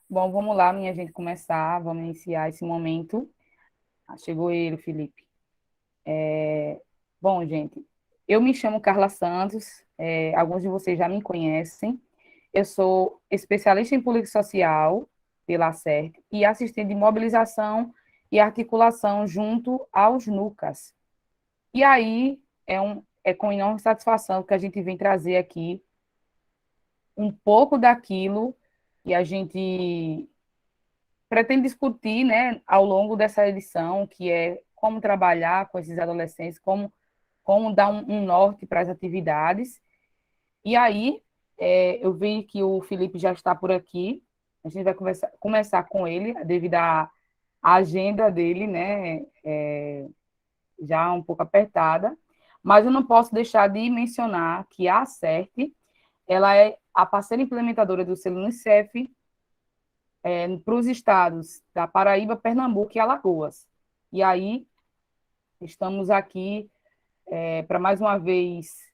Bom, vamos lá, minha gente, começar. Vamos iniciar esse momento. Chegou ele, Felipe. Bom, gente, eu me chamo Carla Santos. Alguns de vocês já me conhecem. Eu sou especialista em política social pela CERT e assistente de mobilização e articulação junto aos NUCAS. E aí é com enorme satisfação que a gente vem trazer aqui um pouco daquilo que a gente pretende discutir, né, ao longo dessa edição, que é como trabalhar com esses adolescentes, como dar um norte para as atividades. E aí, eu vi que o Felipe já está por aqui, a gente vai começar com ele, devido à agenda dele, né, já um pouco apertada, mas eu não posso deixar de mencionar que a CERT, ela é a parceira implementadora do selo Unicef para os estados da Paraíba, Pernambuco e Alagoas. E aí, estamos aqui para mais uma vez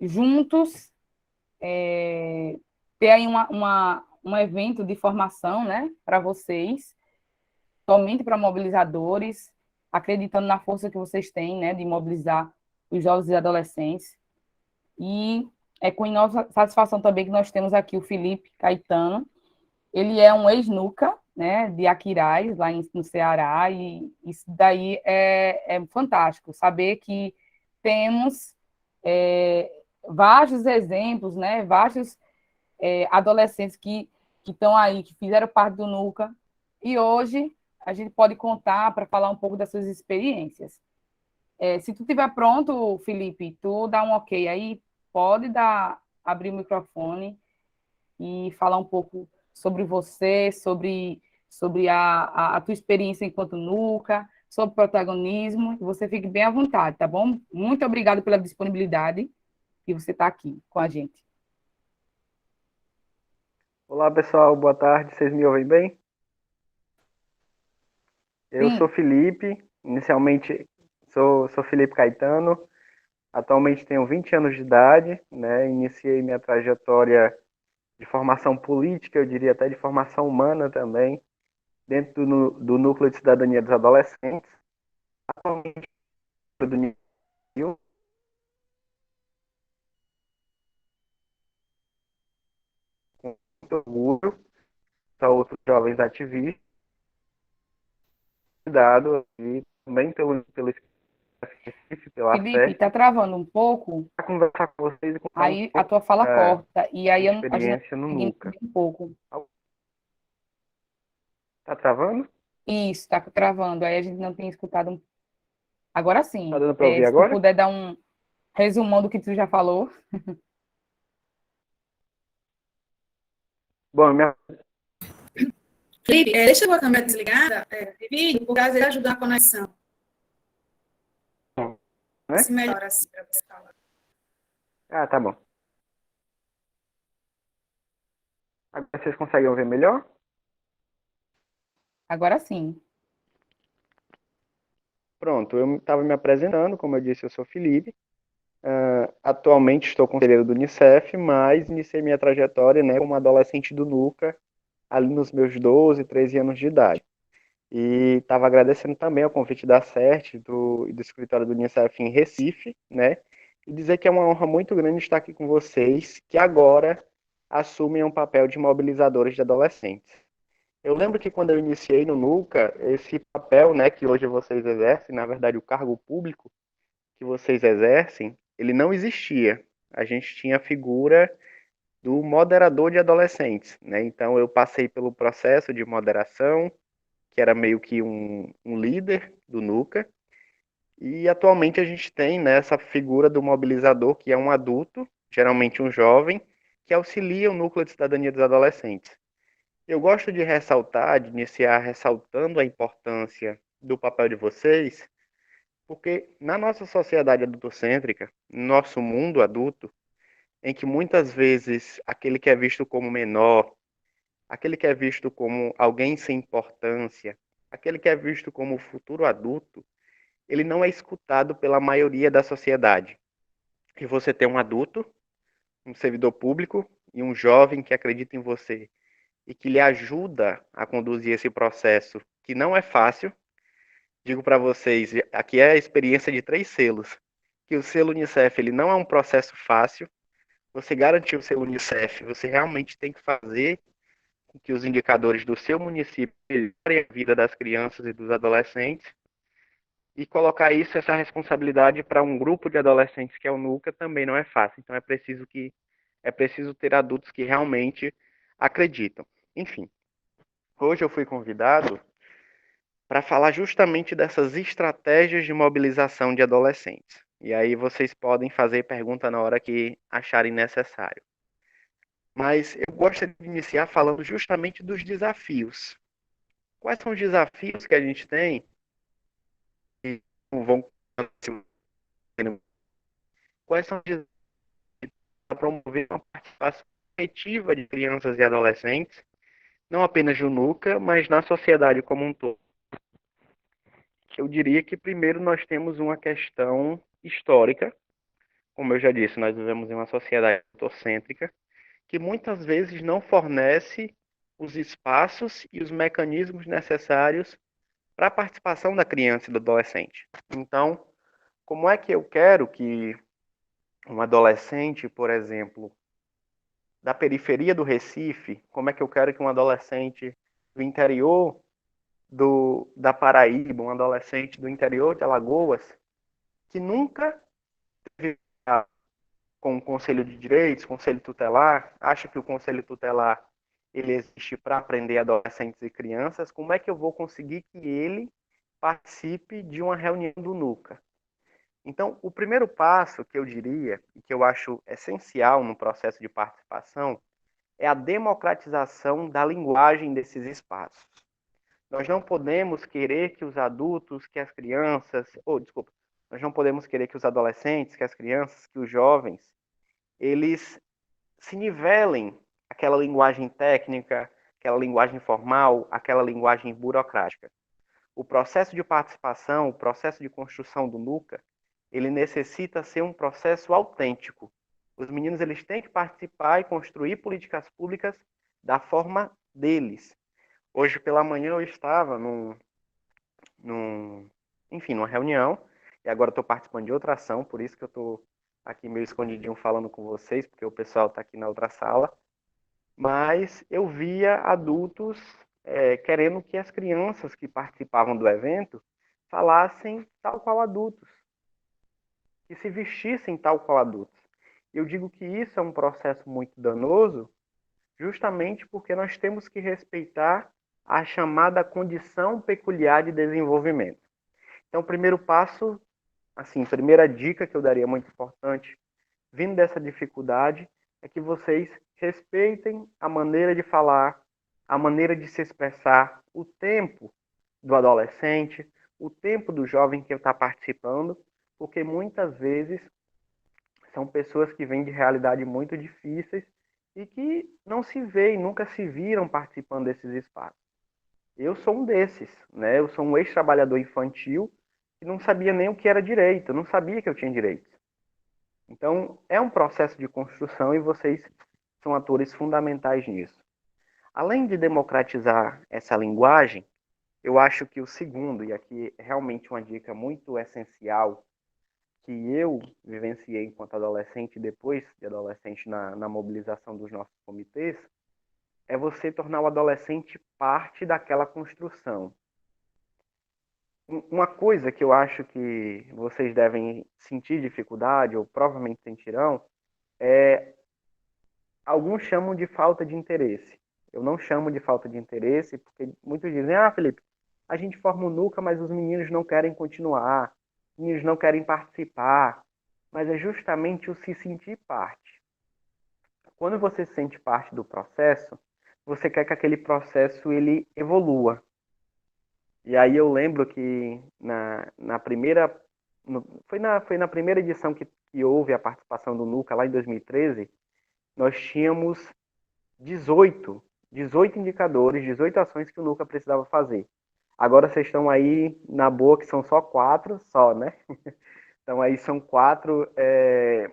juntos ter aí um evento de formação, né, para vocês, somente para mobilizadores, acreditando na força que vocês têm, né, de mobilizar os jovens e adolescentes. E é com enorme satisfação também que nós temos aqui o Felipe Caetano. Ele é um ex-NUCA, né, de Aquiraz, lá no Ceará, e isso daí é fantástico, saber que temos vários exemplos, né, vários adolescentes que estão aí, que fizeram parte do NUCA, e hoje a gente pode contar para falar um pouco das suas experiências. Se tu estiver pronto, Felipe, tu dá um ok aí, pode abrir o microfone e falar um pouco sobre você, sobre a tua experiência enquanto NUCA, sobre protagonismo. Você fique bem à vontade, tá bom? Muito obrigada pela disponibilidade e você está aqui com a gente. Olá pessoal, boa tarde, vocês me ouvem bem? Eu sou Sim, Felipe, inicialmente sou Felipe Caetano, atualmente tenho 20 anos de idade, né? Iniciei minha trajetória de formação política, eu diria até de formação humana também, dentro do Núcleo de Cidadania dos Adolescentes, do NIL, com muito orgulho, para outros jovens ativistas, dado e também pelo Recife, pela Felipe, CERT, está travando um pouco, para conversar com vocês e contar um aí a pouco tua fala da corta, e aí minha a gente não experiência no consegue NUCA. entender um pouco. Tá travando? Isso, está travando, aí a gente não tem escutado. Agora Tá sim, dando para ouvir se tu agora? puder dar um resumão do que tu já falou. Bom, minha... Felipe, deixa a câmera desligada, de vídeo, por causa de ajudar a conexão. Se né? melhora assim para você falar. Ah, tá bom. Agora vocês conseguem ouvir melhor? Agora sim. Pronto, eu estava me apresentando, como eu disse, eu sou Felipe. Atualmente estou conselheiro do Unicef, mas iniciei minha trajetória, né, como adolescente do NUCA, ali nos meus 12, 13 anos de idade. E estava agradecendo também ao convite da CERT e do escritório do Unicef em Recife, né? E dizer que é uma honra muito grande estar aqui com vocês, que agora assumem um papel de mobilizadores de adolescentes. Eu lembro que quando eu iniciei no NUCA, esse papel, né, que hoje vocês exercem, na verdade o cargo público que vocês exercem, ele não existia. A gente tinha a figura do moderador de adolescentes, né? Então eu passei pelo processo de moderação, que era meio que um líder do NUCA, e atualmente a gente tem, né, essa figura do mobilizador, que é um adulto, geralmente um jovem, que auxilia o núcleo de cidadania dos adolescentes. Eu gosto de ressaltar, de iniciar ressaltando a importância do papel de vocês, porque na nossa sociedade adultocêntrica, no nosso mundo adulto, em que muitas vezes aquele que é visto como menor, aquele que é visto como alguém sem importância, aquele que é visto como o futuro adulto, ele não é escutado pela maioria da sociedade. E você tem um adulto, um servidor público e um jovem que acredita em você e que lhe ajuda a conduzir esse processo, que não é fácil. Digo para vocês, aqui é a experiência de 3 selos, que o selo Unicef ele não é um processo fácil. Você garantir o selo Unicef, você realmente tem que fazer com que os indicadores do seu município melhorem a vida das crianças e dos adolescentes, e colocar essa responsabilidade para um grupo de adolescentes que é o NUCA também não é fácil. Então é preciso ter adultos que realmente acreditam. Enfim, hoje eu fui convidado para falar justamente dessas estratégias de mobilização de adolescentes. E aí vocês podem fazer pergunta na hora que acharem necessário. Mas eu gostaria de iniciar falando justamente dos desafios. Quais são os desafios que a gente tem que vão quais são os desafios para promover uma participação efetiva de crianças e adolescentes, não apenas no NUCA, mas na sociedade como um todo? Eu diria que primeiro nós temos uma questão histórica. Como eu já disse, nós vivemos em uma sociedade autocêntrica que muitas vezes não fornece os espaços e os mecanismos necessários para a participação da criança e do adolescente. Então, como é que eu quero que um adolescente, por exemplo, da periferia do Recife, como é que eu quero que um adolescente do interior da Paraíba, um adolescente do interior de Alagoas, que nunca teve com o Conselho de Direitos, Conselho Tutelar, acha que o Conselho Tutelar ele existe para aprender adolescentes e crianças, como é que eu vou conseguir que ele participe de uma reunião do NUCA? Então, o primeiro passo que eu diria, e que eu acho essencial no processo de participação, é a democratização da linguagem desses espaços. Nós não podemos querer que os adultos, que as crianças, nós não podemos querer que os adolescentes, que as crianças, que os jovens, eles se nivelem aquela linguagem técnica, aquela linguagem formal, aquela linguagem burocrática. O processo de participação, o processo de construção do NUCA, ele necessita ser um processo autêntico. Os meninos eles têm que participar e construir políticas públicas da forma deles. Hoje pela manhã eu estava numa reunião, e agora estou participando de outra ação, por isso que eu estou aqui meio escondidinho falando com vocês, porque o pessoal está aqui na outra sala. Mas eu via adultos querendo que as crianças que participavam do evento falassem tal qual adultos, que se vestissem tal qual adultos. Eu digo que isso é um processo muito danoso, justamente porque nós temos que respeitar a chamada condição peculiar de desenvolvimento. Então, o primeiro passo, assim, primeira dica que eu daria muito importante, vindo dessa dificuldade, é que vocês respeitem a maneira de falar, a maneira de se expressar, o tempo do adolescente, o tempo do jovem que está participando, porque muitas vezes são pessoas que vêm de realidade muito difíceis e que não se veem, nunca se viram participando desses espaços. Eu sou um desses, né? Eu sou um ex-trabalhador infantil que não sabia nem o que era direito, eu não sabia que eu tinha direitos. Então, é um processo de construção e vocês são atores fundamentais nisso. Além de democratizar essa linguagem, eu acho que o segundo, e aqui é realmente uma dica muito essencial, que eu vivenciei enquanto adolescente e depois de adolescente na mobilização dos nossos comitês, é você tornar o adolescente parte daquela construção. Uma coisa que eu acho que vocês devem sentir dificuldade, ou provavelmente sentirão, é alguns chamam de falta de interesse. Eu não chamo de falta de interesse, porque muitos dizem, Felipe, a gente forma o NUCA, mas os meninos não querem continuar, os meninos não querem participar, mas é justamente o se sentir parte. Quando você se sente parte do processo, você quer que aquele processo ele evolua. E aí eu lembro que foi na primeira edição que houve a participação do NUCA, lá em 2013, nós tínhamos 18 indicadores, 18 ações que o NUCA precisava fazer. Agora vocês estão aí na boa, que são só 4, né? Então aí são 4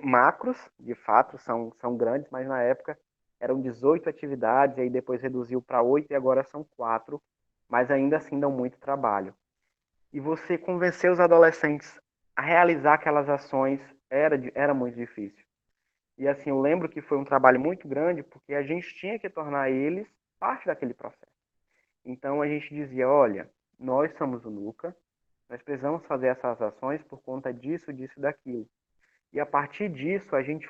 macros, de fato, são grandes, mas na época eram 18 atividades, e aí depois reduziu para 8 e agora são 4, mas ainda assim dão muito trabalho. E você convencer os adolescentes a realizar aquelas ações era muito difícil. E assim, eu lembro que foi um trabalho muito grande, porque a gente tinha que tornar eles parte daquele processo. Então a gente dizia, olha, nós somos o NUCA, nós precisamos fazer essas ações por conta disso, disso e daquilo. E a partir disso, a gente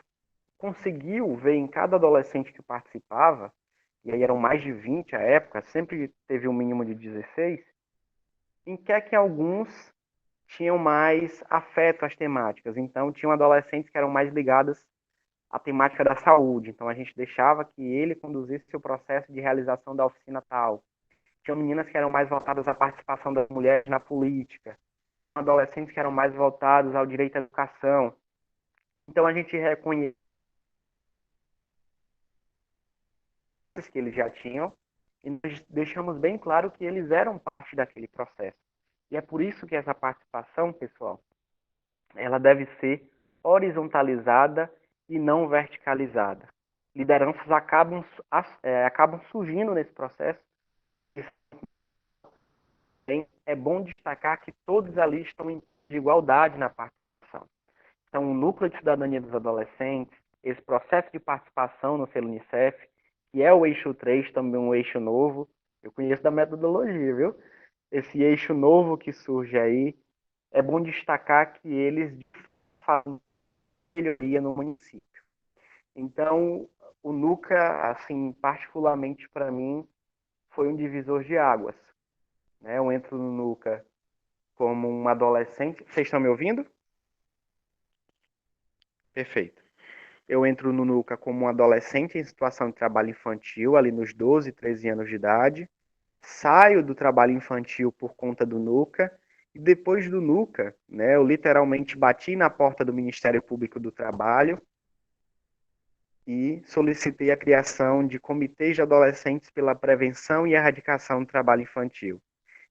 conseguiu ver em cada adolescente que participava, e aí eram mais de 20 à época, sempre teve um mínimo de 16, em que é que alguns tinham mais afeto às temáticas. Então, tinham adolescentes que eram mais ligados à temática da saúde. Então, a gente deixava que ele conduzisse o processo de realização da oficina tal. Tinham meninas que eram mais voltadas à participação das mulheres na política. Adolescentes que eram mais voltados ao direito à educação. Então, a gente reconhece que eles já tinham e nós deixamos bem claro que eles eram parte daquele processo. E é por isso que essa participação, pessoal, ela deve ser horizontalizada e não verticalizada. Lideranças acabam surgindo nesse processo. É bom destacar que todos ali estão em igualdade na participação. Então, o núcleo de cidadania dos adolescentes, esse processo de participação no selo Unicef, que é o eixo 3, também um eixo novo. Eu conheço da metodologia, viu? Esse eixo novo que surge aí, é bom destacar que eles fazem melhoria no município. Então, o NUCA, assim, particularmente para mim, foi um divisor de águas. Né? Eu entro no NUCA como um adolescente. Vocês estão me ouvindo? Perfeito. Eu entro no NUCA como um adolescente em situação de trabalho infantil, ali nos 12, 13 anos de idade. Saio do trabalho infantil por conta do NUCA. E depois do NUCA, né, eu literalmente bati na porta do Ministério Público do Trabalho e solicitei a criação de comitês de adolescentes pela prevenção e erradicação do trabalho infantil.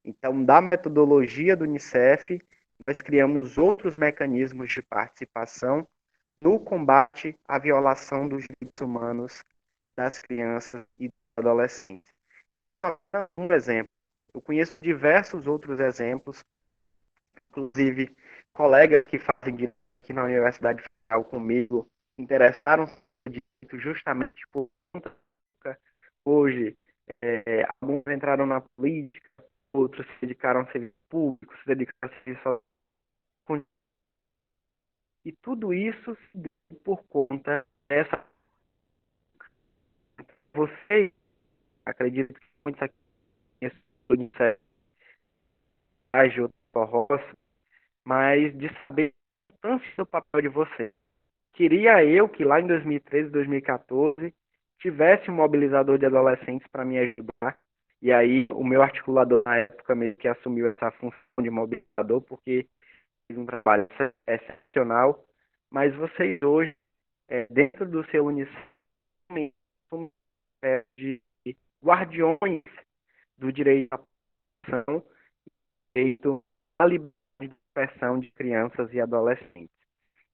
Então, da metodologia do Unicef, nós criamos outros mecanismos de participação no combate à violação dos direitos humanos das crianças e dos adolescentes. Um exemplo. Eu conheço diversos outros exemplos, inclusive colegas que fazem direito aqui na Universidade Federal comigo, interessaram-se no direito justamente por conta hoje. Alguns entraram na política, outros se dedicaram a serviço público, se dedicaram a serviço. E tudo isso se deu por conta dessa. Você, acredito que muitos aqui conhecem o Roça, mas de saber a importância do papel de você. Queria eu que lá em 2013, 2014, tivesse um mobilizador de adolescentes para me ajudar. E aí o meu articulador na época meio que assumiu essa função de mobilizador, porque fiz um trabalho excepcional. Mas vocês hoje, dentro do seu Unicef, são de guardiões do direito à proteção, direito à liberdade de expressão de crianças e adolescentes.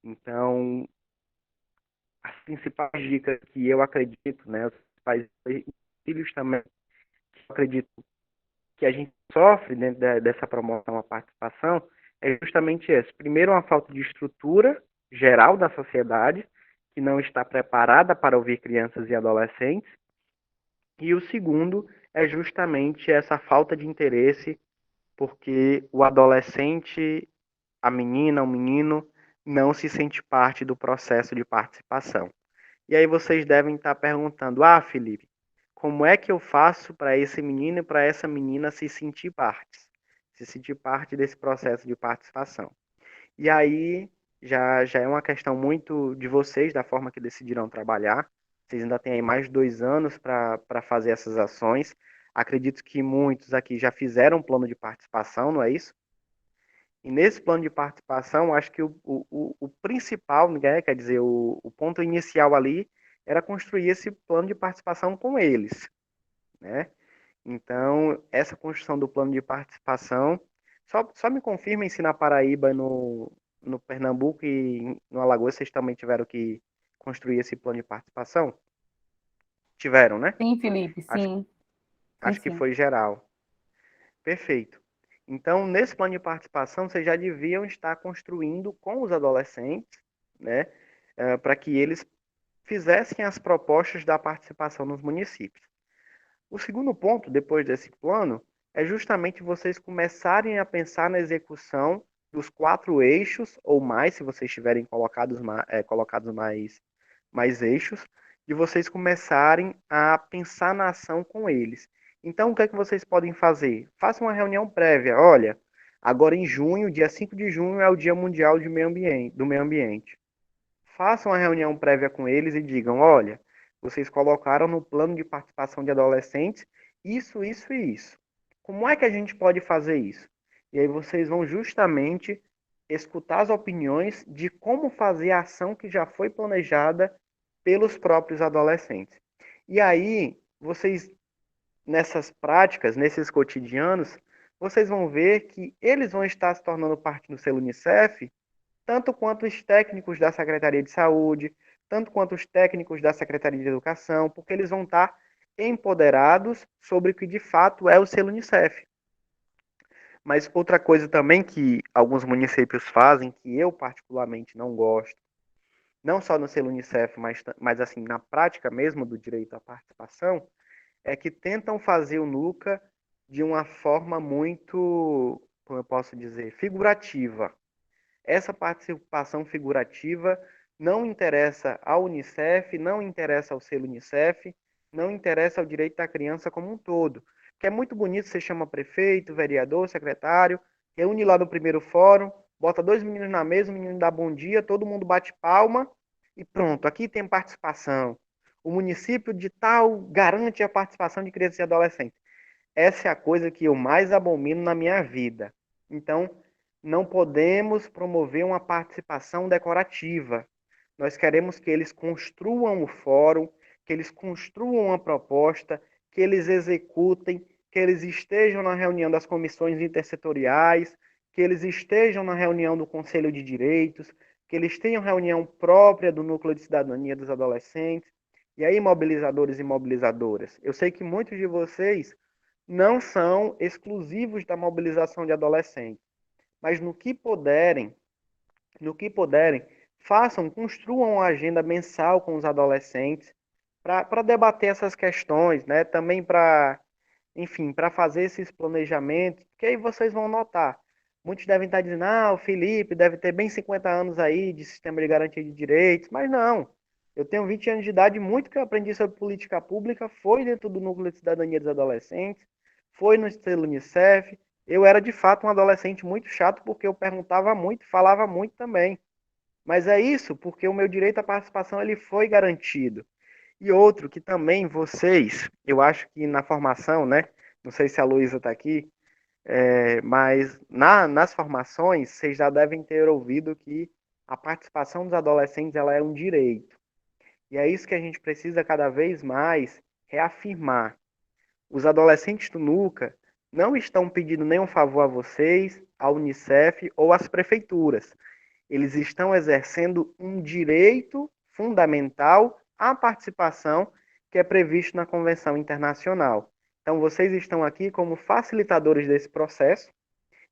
Então, as principais dicas que eu acredito, né, os pais e filhos também, que eu acredito que a gente sofre dentro dessa promoção à participação, é justamente esse. Primeiro, uma falta de estrutura geral da sociedade, que não está preparada para ouvir crianças e adolescentes. E o segundo é justamente essa falta de interesse, porque o adolescente, a menina, o menino, não se sente parte do processo de participação. E aí vocês devem estar perguntando, Felipe, como é que eu faço para esse menino e para essa menina se sentir parte desse processo de participação? E aí já é uma questão muito de vocês, da forma que decidirão trabalhar. Vocês ainda têm aí mais de 2 anos para fazer essas ações. Acredito que muitos aqui já fizeram um plano de participação, não é isso? E nesse plano de participação, acho que o principal, né, quer dizer, o ponto inicial ali, era construir esse plano de participação com eles, né? Então, essa construção do plano de participação, só me confirmem se na Paraíba, no Pernambuco e no Alagoas vocês também tiveram que construir esse plano de participação? Tiveram, né? Sim, Felipe, Acho, sim. Sim, acho que sim. foi geral. Perfeito. Então, nesse plano de participação, vocês já deviam estar construindo com os adolescentes, né, para que eles fizessem as propostas da participação nos municípios. O segundo ponto, depois desse plano, é justamente vocês começarem a pensar na execução dos 4 eixos, ou mais, se vocês tiverem colocados mais eixos, de vocês começarem a pensar na ação com eles. Então, o que é que vocês podem fazer? Façam uma reunião prévia. Olha, agora em junho, dia 5 de junho, é o Dia Mundial do Meio Ambiente. Façam uma reunião prévia com eles e digam, olha, vocês colocaram no plano de participação de adolescentes isso, isso e isso. Como é que a gente pode fazer isso? E aí vocês vão justamente escutar as opiniões de como fazer a ação que já foi planejada pelos próprios adolescentes. E aí, vocês, nessas práticas, nesses cotidianos, vocês vão ver que eles vão estar se tornando parte do selo Unicef, tanto quanto os técnicos da Secretaria de Saúde, tanto quanto os técnicos da Secretaria de Educação, porque eles vão estar empoderados sobre o que de fato é o selo Unicef. Mas outra coisa também que alguns municípios fazem, que eu particularmente não gosto, não só no selo Unicef, mas assim, na prática mesmo do direito à participação, é que tentam fazer o NUCA de uma forma muito, como eu posso dizer, figurativa. Essa participação figurativa não interessa ao Unicef, não interessa ao selo Unicef, não interessa ao direito da criança como um todo. Que é muito bonito, você chama prefeito, vereador, secretário, reúne lá no primeiro fórum, bota 2 meninos na mesa, o menino dá bom dia, todo mundo bate palma e pronto, aqui tem participação. O município de tal garante a participação de crianças e adolescentes. Essa é a coisa que eu mais abomino na minha vida. Então, não podemos promover uma participação decorativa. Nós queremos que eles construam o fórum, que eles construam uma proposta, que eles executem, que eles estejam na reunião das comissões intersetoriais, que eles estejam na reunião do Conselho de Direitos, que eles tenham reunião própria do Núcleo de Cidadania dos Adolescentes. E aí, mobilizadores e mobilizadoras, eu sei que muitos de vocês não são exclusivos da mobilização de adolescentes, mas no que puderem, façam, construam uma agenda mensal com os adolescentes para debater essas questões, né? Também para, enfim, para fazer esses planejamentos, que aí vocês vão notar. Muitos devem estar dizendo, o Felipe deve ter bem 50 anos aí de sistema de garantia de direitos, mas não. Eu tenho 20 anos de idade, muito que eu aprendi sobre política pública foi dentro do Núcleo de Cidadania dos Adolescentes, foi no selo Unicef. Eu era, de fato, um adolescente muito chato, porque eu perguntava muito, falava muito também. Mas é isso, porque o meu direito à participação ele foi garantido. E outro que também vocês, eu acho que na formação, né? Não sei se a Luísa está aqui, mas nas formações vocês já devem ter ouvido que a participação dos adolescentes ela é um direito. E é isso que a gente precisa cada vez mais reafirmar. Os adolescentes do NUCA não estão pedindo nenhum favor a vocês, à Unicef ou às prefeituras. Eles estão exercendo um direito fundamental à participação que é previsto na Convenção Internacional. Então, vocês estão aqui como facilitadores desse processo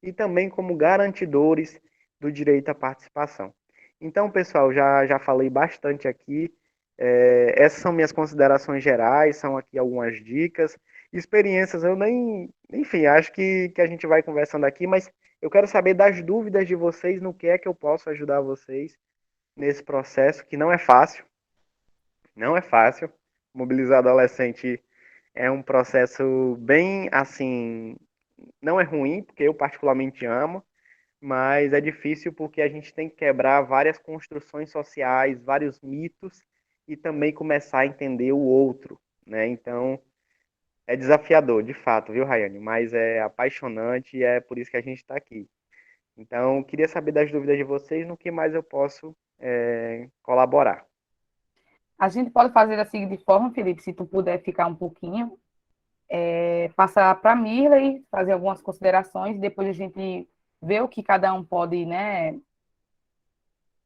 e também como garantidores do direito à participação. Então, pessoal, já falei bastante aqui. Essas são minhas considerações gerais, são aqui algumas dicas. Experiências, eu nem. Enfim, acho que a gente vai conversando aqui, mas eu quero saber das dúvidas de vocês, no que é que eu posso ajudar vocês nesse processo, que não é fácil. Não é fácil. Mobilizar adolescente é um processo bem, assim, não é ruim, porque eu particularmente amo, mas é difícil porque a gente tem que quebrar várias construções sociais, vários mitos e também começar a entender o outro, né? Então, é desafiador, de fato, viu, Rayane? Mas é apaixonante e é por isso que a gente está aqui. Então, queria saber das dúvidas de vocês, no que mais eu posso colaborar. A gente pode fazer da seguinte forma, Felipe, se tu puder ficar um pouquinho, passar para a Mirley, fazer algumas considerações, depois a gente vê o que cada um pode, né,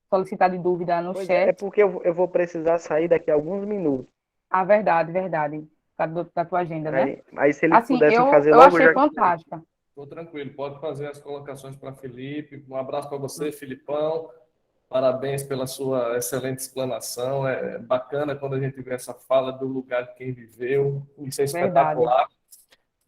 solicitar de dúvida no Pois é chat. porque eu vou precisar sair daqui a alguns minutos. Ah, verdade, verdade. Da tua agenda, né? Aí se eles Assim, pudessem eu, fazer eu logo, achei já. fantástica. Estou tranquilo, pode fazer as colocações para Felipe. Um abraço para você, Filipão. Parabéns pela sua excelente explanação. É bacana quando a gente vê essa fala do lugar de quem viveu. Isso é Verdade. espetacular.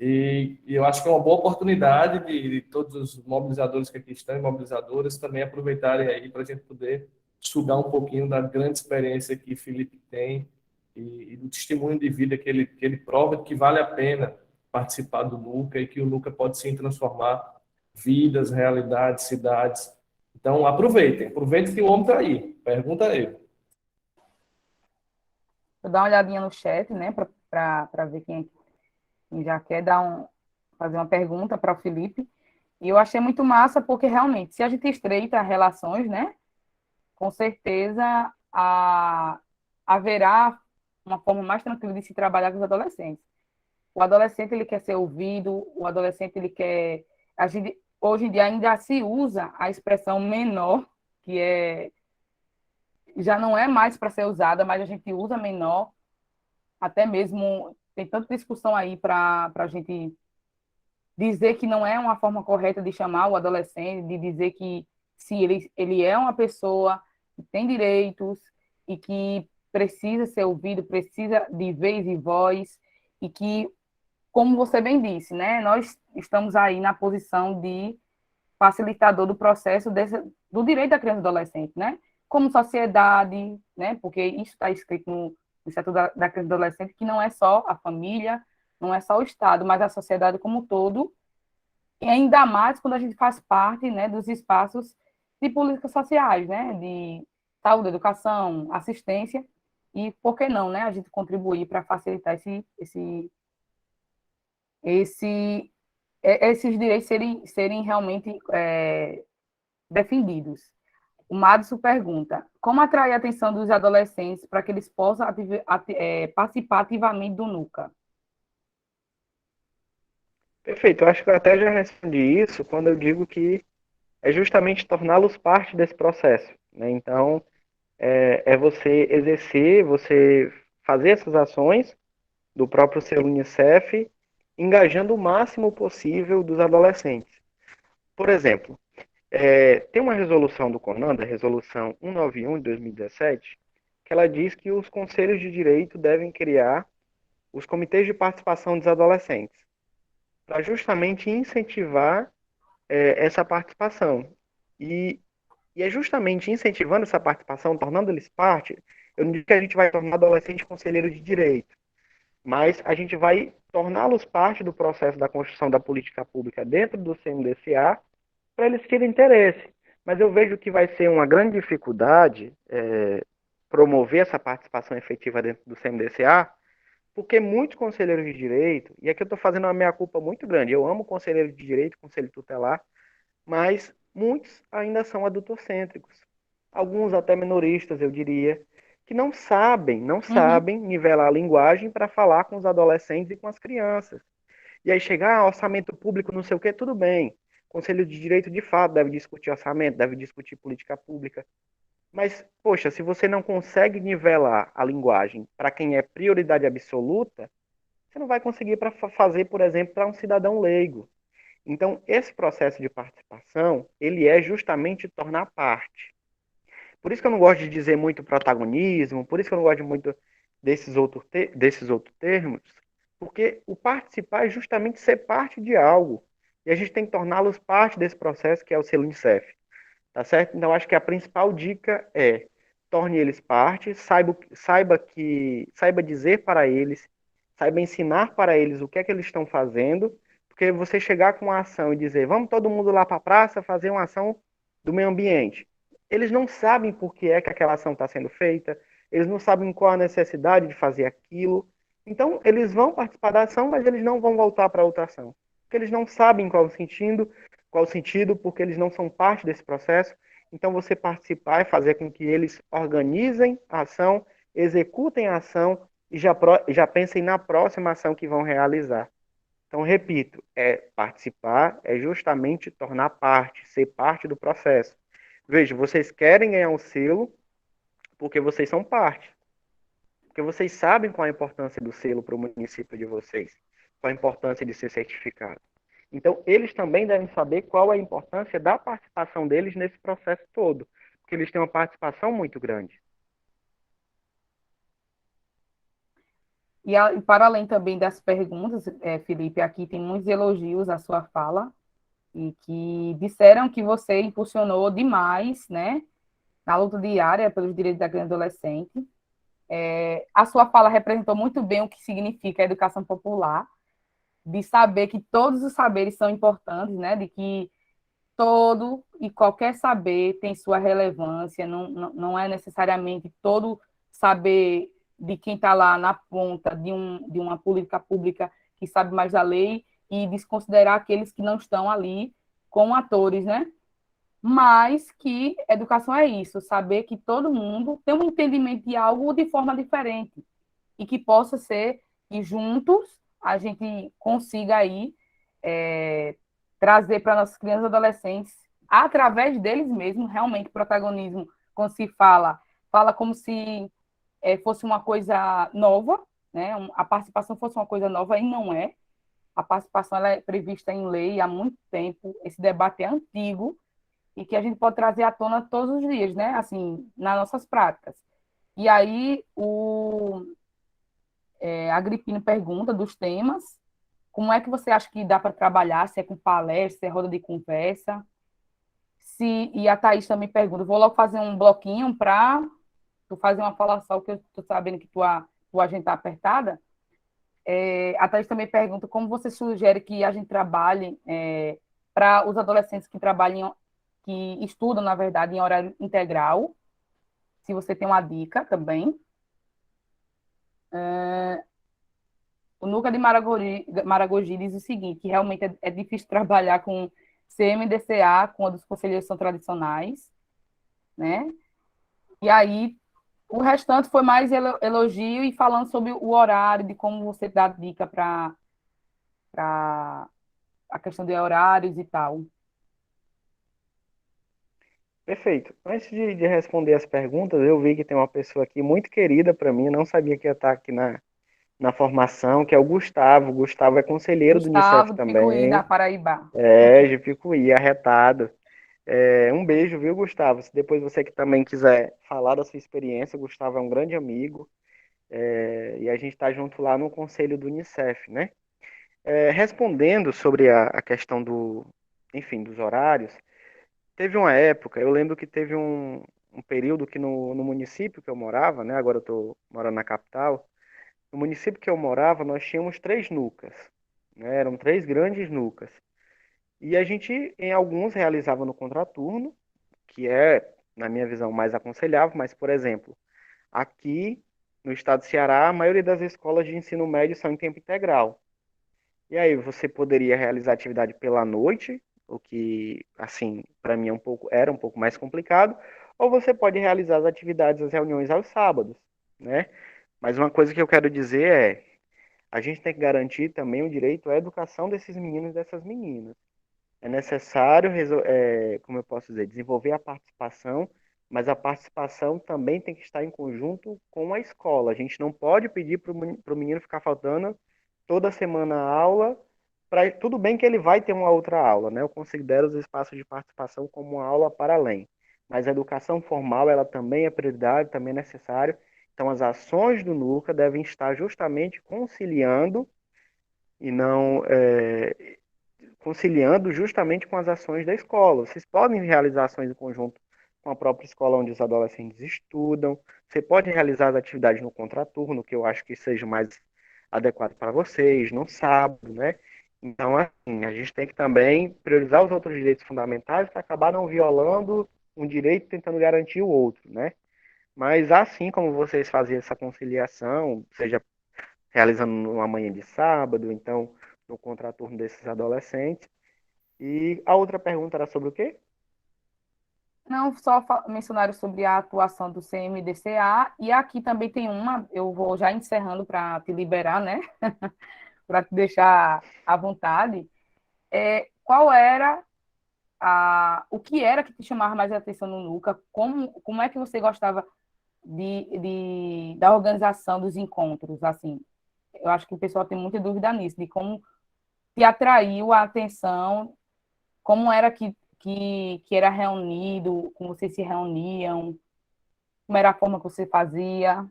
E eu acho que é uma boa oportunidade de todos os mobilizadores que aqui estão e mobilizadoras também aproveitarem aí para a gente poder sugar um pouquinho da grande experiência que Felipe tem e do testemunho de vida que ele prova de que vale a pena participar do Nuca e que o Nuca pode sim transformar vidas, realidades, cidades. Então aproveitem que o homem está aí. Pergunta a ele. Vou dar uma olhadinha no chat, né, para ver quem já quer fazer uma pergunta para o Felipe. E eu achei muito massa, porque realmente, se a gente estreita relações, né, com certeza haverá uma forma mais tranquila de se trabalhar com os adolescentes. O adolescente ele quer ser ouvido, o adolescente ele quer. A gente, hoje em dia ainda se usa a expressão menor, que já não é mais para ser usada, mas a gente usa menor, até mesmo tem tanta discussão aí para a gente dizer que não é uma forma correta de chamar o adolescente, de dizer que se ele é uma pessoa que tem direitos e que precisa ser ouvido, precisa de vez e voz, e que, como você bem disse, né, nós estamos aí na posição de facilitador do processo do direito da criança e do adolescente, né? Como sociedade, né? Porque isso está escrito no Estatuto da Criança e do Adolescente, que não é só a família, não é só o Estado, mas a sociedade como um todo, e ainda mais quando a gente faz parte, né, dos espaços de políticas sociais, né, de saúde, educação, assistência, e por que não, né, a gente contribuir para facilitar esse, esses direitos serem realmente defendidos. O Madison pergunta: como atrair a atenção dos adolescentes para que eles possam participar ativamente do NUCA? Perfeito, eu acho que eu até já respondi isso quando eu digo que é justamente torná-los parte desse processo, né? Então, é você exercer, você fazer essas ações do próprio selo Unicef, engajando o máximo possível dos adolescentes. Por exemplo, tem uma resolução do CONANDA, a resolução 191 de 2017, que ela diz que os conselhos de direito devem criar os comitês de participação dos adolescentes, para justamente incentivar essa participação. E, e é justamente incentivando essa participação, tornando eles parte, eu não digo que a gente vai tornar adolescente conselheiro de direito, mas a gente vai torná-los parte do processo da construção da política pública dentro do CMDCA, para eles terem interesse. Mas eu vejo que vai ser uma grande dificuldade promover essa participação efetiva dentro do CMDCA, porque muitos conselheiros de direito, e aqui eu estou fazendo uma meia-culpa muito grande, eu amo conselheiro de direito, conselho tutelar, mas muitos ainda são adultocêntricos. Alguns até minoristas, eu diria, que não Uhum. sabem nivelar a linguagem para falar com os adolescentes e com as crianças. E aí chegar orçamento público, não sei o que, tudo bem. Conselho de Direito, de fato, deve discutir orçamento, deve discutir política pública. Mas, poxa, se você não consegue nivelar a linguagem para quem é prioridade absoluta, você não vai conseguir para fazer, por exemplo, para um cidadão leigo. Então, esse processo de participação, ele é justamente tornar parte. Por isso que eu não gosto de dizer muito protagonismo, por isso que eu não gosto muito desses outros termos, porque o participar é justamente ser parte de algo. E a gente tem que torná-los parte desse processo que é o selo Unicef. Tá certo? Então, acho que a principal dica é torne eles parte, saiba dizer para eles, saiba ensinar para eles o que é que eles estão fazendo, porque você chegar com uma ação e dizer, vamos todo mundo lá para a praça fazer uma ação do meio ambiente. Eles não sabem por que é que aquela ação está sendo feita, eles não sabem qual a necessidade de fazer aquilo. Então, eles vão participar da ação, mas eles não vão voltar para outra ação, porque eles não sabem qual o sentido, porque eles não são parte desse processo. Então, você participar e fazer com que eles organizem a ação, executem a ação e já pensem na próxima ação que vão realizar. Então, repito, participar é justamente tornar parte, ser parte do processo. Veja, vocês querem ganhar um selo porque vocês são parte. Porque vocês sabem qual a importância do selo para o município de vocês, qual a importância de ser certificado. Então, eles também devem saber qual a importância da participação deles nesse processo todo, porque eles têm uma participação muito grande. E para além também das perguntas, Felipe, aqui tem muitos elogios à sua fala, e que disseram que você impulsionou demais, né, na luta diária pelos direitos da criança e adolescente. A sua fala representou muito bem o que significa a educação popular, de saber que todos os saberes são importantes, né, de que todo e qualquer saber tem sua relevância, não é necessariamente todo saber de quem está lá na ponta de uma política pública que sabe mais da lei e desconsiderar aqueles que não estão ali como atores, né? Mas que educação é isso, saber que todo mundo tem um entendimento de algo de forma diferente e que possa ser, e juntos a gente consiga aí trazer para nossas crianças e adolescentes, através deles mesmos, realmente protagonismo, quando se fala como se fosse uma coisa nova, né? A participação fosse uma coisa nova, e não é. A participação ela é prevista em lei há muito tempo, esse debate é antigo, e que a gente pode trazer à tona todos os dias, né? Assim, nas nossas práticas. E aí, Agripino pergunta dos temas, como é que você acha que dá para trabalhar, se é com palestra, se é roda de conversa, e a Thaís também pergunta, vou logo fazer um bloquinho para tu fazer uma falação, que eu estou sabendo que tua agenda está apertada. A Thaís também pergunta como você sugere que a gente trabalhe para os adolescentes que trabalham, que estudam, na verdade, em horário integral, se você tem uma dica também. O Nuca de Maragogi diz o seguinte, que realmente é difícil trabalhar com CMDCA, com a dos conselheiros são tradicionais, né? E aí, o restante foi mais elogio e falando sobre o horário, de como você dá dica para a questão de horários e tal. Perfeito. Antes de responder as perguntas, eu vi que tem uma pessoa aqui muito querida para mim, não sabia que ia estar aqui na formação, que é o Gustavo. O Gustavo é conselheiro do Unicef Gustavo de Picuí, da também, Paraíba. de Picuí, arretado. Um beijo, viu, Gustavo? Se depois você que também quiser falar da sua experiência, o Gustavo é um grande amigo, e a gente está junto lá no conselho do Unicef, né? Respondendo sobre a questão enfim, dos horários, teve uma época, eu lembro que teve um período que no município que eu morava, né? Agora eu estou morando na capital. No município que eu morava, nós tínhamos 3 NUCAs, né? Eram 3 grandes NUCAs. E a gente, em alguns, realizava no contraturno, que é, na minha visão, mais aconselhável, mas, por exemplo, aqui no estado do Ceará, a maioria das escolas de ensino médio são em tempo integral. E aí você poderia realizar atividade pela noite, o que, assim, para mim era um pouco mais complicado, ou você pode realizar as atividades, as reuniões aos sábados, né? Mas uma coisa que eu quero dizer a gente tem que garantir também o direito à educação desses meninos e dessas meninas. É necessário, como eu posso dizer, desenvolver a participação, mas a participação também tem que estar em conjunto com a escola. A gente não pode pedir para o menino ficar faltando toda semana a aula. Tudo bem que ele vai ter uma outra aula, né? Eu considero os espaços de participação como uma aula para além. Mas a educação formal, ela também é prioridade, também é necessário. Então, as ações do NUCA devem estar justamente conciliando e não conciliando justamente com as ações da escola. Vocês podem realizar ações em conjunto com a própria escola onde os adolescentes estudam. Você pode realizar as atividades no contraturno, que eu acho que seja mais adequado para vocês, no sábado, né? Então, assim, a gente tem que também priorizar os outros direitos fundamentais para acabar não violando um direito tentando garantir o outro, né? Mas assim como vocês faziam essa conciliação, seja realizando numa manhã de sábado, então no contraturno desses adolescentes. E a outra pergunta era sobre o quê? Não, só mencionaram sobre a atuação do CMDCA, e aqui também tem uma, eu vou já encerrando para te liberar, né? Para te deixar à vontade. Qual era o que era que te chamava mais a atenção no NUCA? Como é que você gostava? da organização dos encontros, assim. Eu acho que o pessoal tem muita dúvida nisso, de como te atraiu a atenção, como era que era reunido, como vocês se reuniam, como era a forma que você fazia.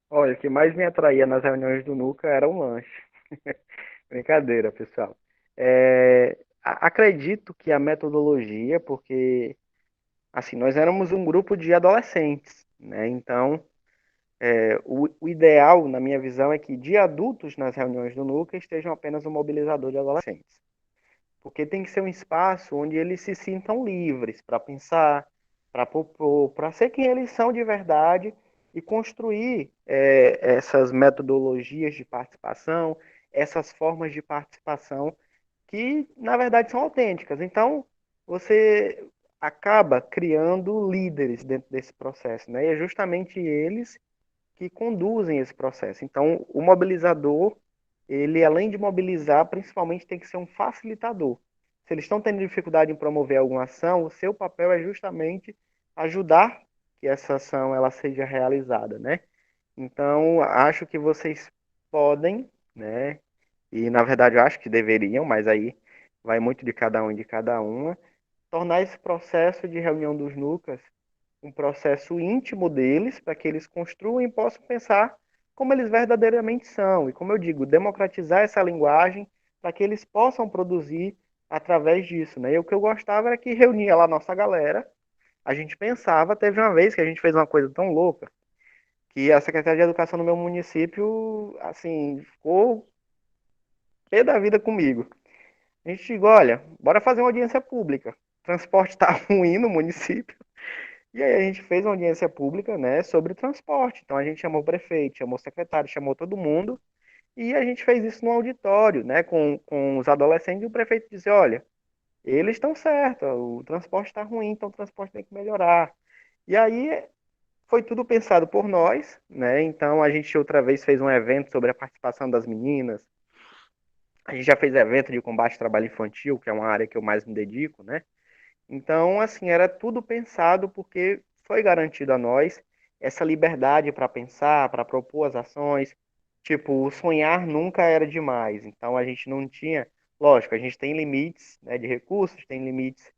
Olha, o que mais me atraía nas reuniões do Nuca era um lanche. Brincadeira, pessoal. Acredito que a metodologia, porque assim, nós éramos um grupo de adolescentes, né? Então, o ideal, na minha visão, é que de adultos nas reuniões do Nuca estejam apenas um mobilizador de adolescentes. Porque tem que ser um espaço onde eles se sintam livres para pensar, para propor, para ser quem eles são de verdade e construir essas metodologias de participação, essas formas de participação que, na verdade, são autênticas. Então, você acaba criando líderes dentro desse processo, né? E é justamente eles que conduzem esse processo. Então, o mobilizador, ele, além de mobilizar, principalmente tem que ser um facilitador. Se eles estão tendo dificuldade em promover alguma ação, o seu papel é justamente ajudar que essa ação ela seja realizada, né? Então, acho que vocês podem, né? E na verdade eu acho que deveriam, mas aí vai muito de cada um e de cada uma, tornar esse processo de reunião dos núcleos um processo íntimo deles, para que eles construam e possam pensar como eles verdadeiramente são. E como eu digo, democratizar essa linguagem para que eles possam produzir através disso, né? E o que eu gostava era que reunia lá a nossa galera, a gente pensava, teve uma vez que a gente fez uma coisa tão louca, que a Secretaria de Educação no meu município, assim, ficou pé da vida comigo. A gente chegou, olha, bora fazer uma audiência pública. O transporte está ruim no município. E aí a gente fez uma audiência pública, né, sobre transporte. Então a gente chamou o prefeito, chamou o secretário, chamou todo mundo. E a gente fez isso no auditório, né, com os adolescentes. E o prefeito disse, olha, eles estão certos, o transporte está ruim, então o transporte tem que melhorar. E aí foi tudo pensado por nós, né? Então a gente outra vez fez um evento sobre a participação das meninas. A gente já fez evento de combate ao trabalho infantil, que é uma área que eu mais me dedico, né? Então, assim, era tudo pensado porque foi garantido a nós essa liberdade para pensar, para propor as ações. Tipo, o sonhar nunca era demais. Então, a gente não tinha. Lógico, a gente tem limites, né, de recursos, tem limites,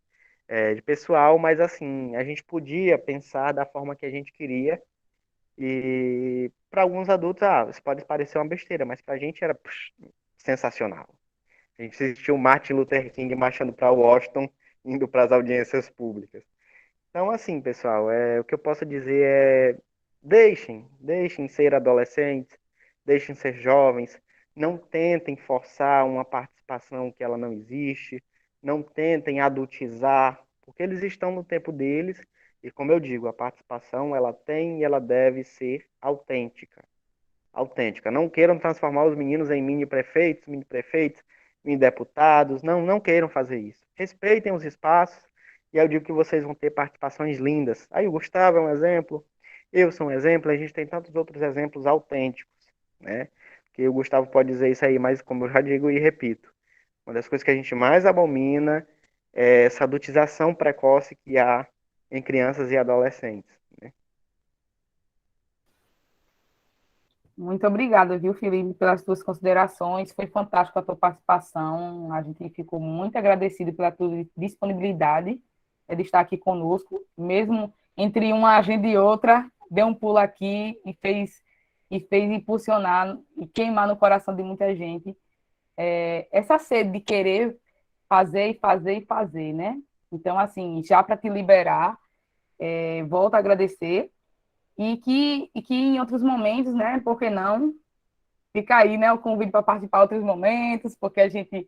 de pessoal, mas, assim, a gente podia pensar da forma que a gente queria. E para alguns adultos, isso pode parecer uma besteira, mas para a gente era sensacional. A gente assistiu o Martin Luther King marchando para Washington, indo para as audiências públicas. Então, assim, pessoal, o que eu posso dizer é deixem ser adolescentes, deixem ser jovens, não tentem forçar uma participação que ela não existe, não tentem adultizar, porque eles estão no tempo deles e, como eu digo, a participação ela tem e ela deve ser autêntica. Autêntica. Não queiram transformar os meninos em mini-prefeitos, mini-deputados, não queiram fazer isso. Respeitem os espaços, e eu digo que vocês vão ter participações lindas. Aí o Gustavo é um exemplo, eu sou um exemplo, a gente tem tantos outros exemplos autênticos, né? Que o Gustavo pode dizer isso aí, mas como eu já digo e repito, uma das coisas que a gente mais abomina é essa adultização precoce que há em crianças e adolescentes. Muito obrigada, viu, Felipe, pelas tuas considerações. Foi fantástico a tua participação. A gente ficou muito agradecido pela tua disponibilidade de estar aqui conosco, mesmo entre uma agenda e outra, deu um pulo aqui e fez impulsionar e queimar no coração de muita gente essa sede de querer fazer e fazer e fazer, né? Então, assim, já para te liberar, volto a agradecer e que em outros momentos, né? Por que não? Fica aí, né? O convite para participar em outros momentos, porque a gente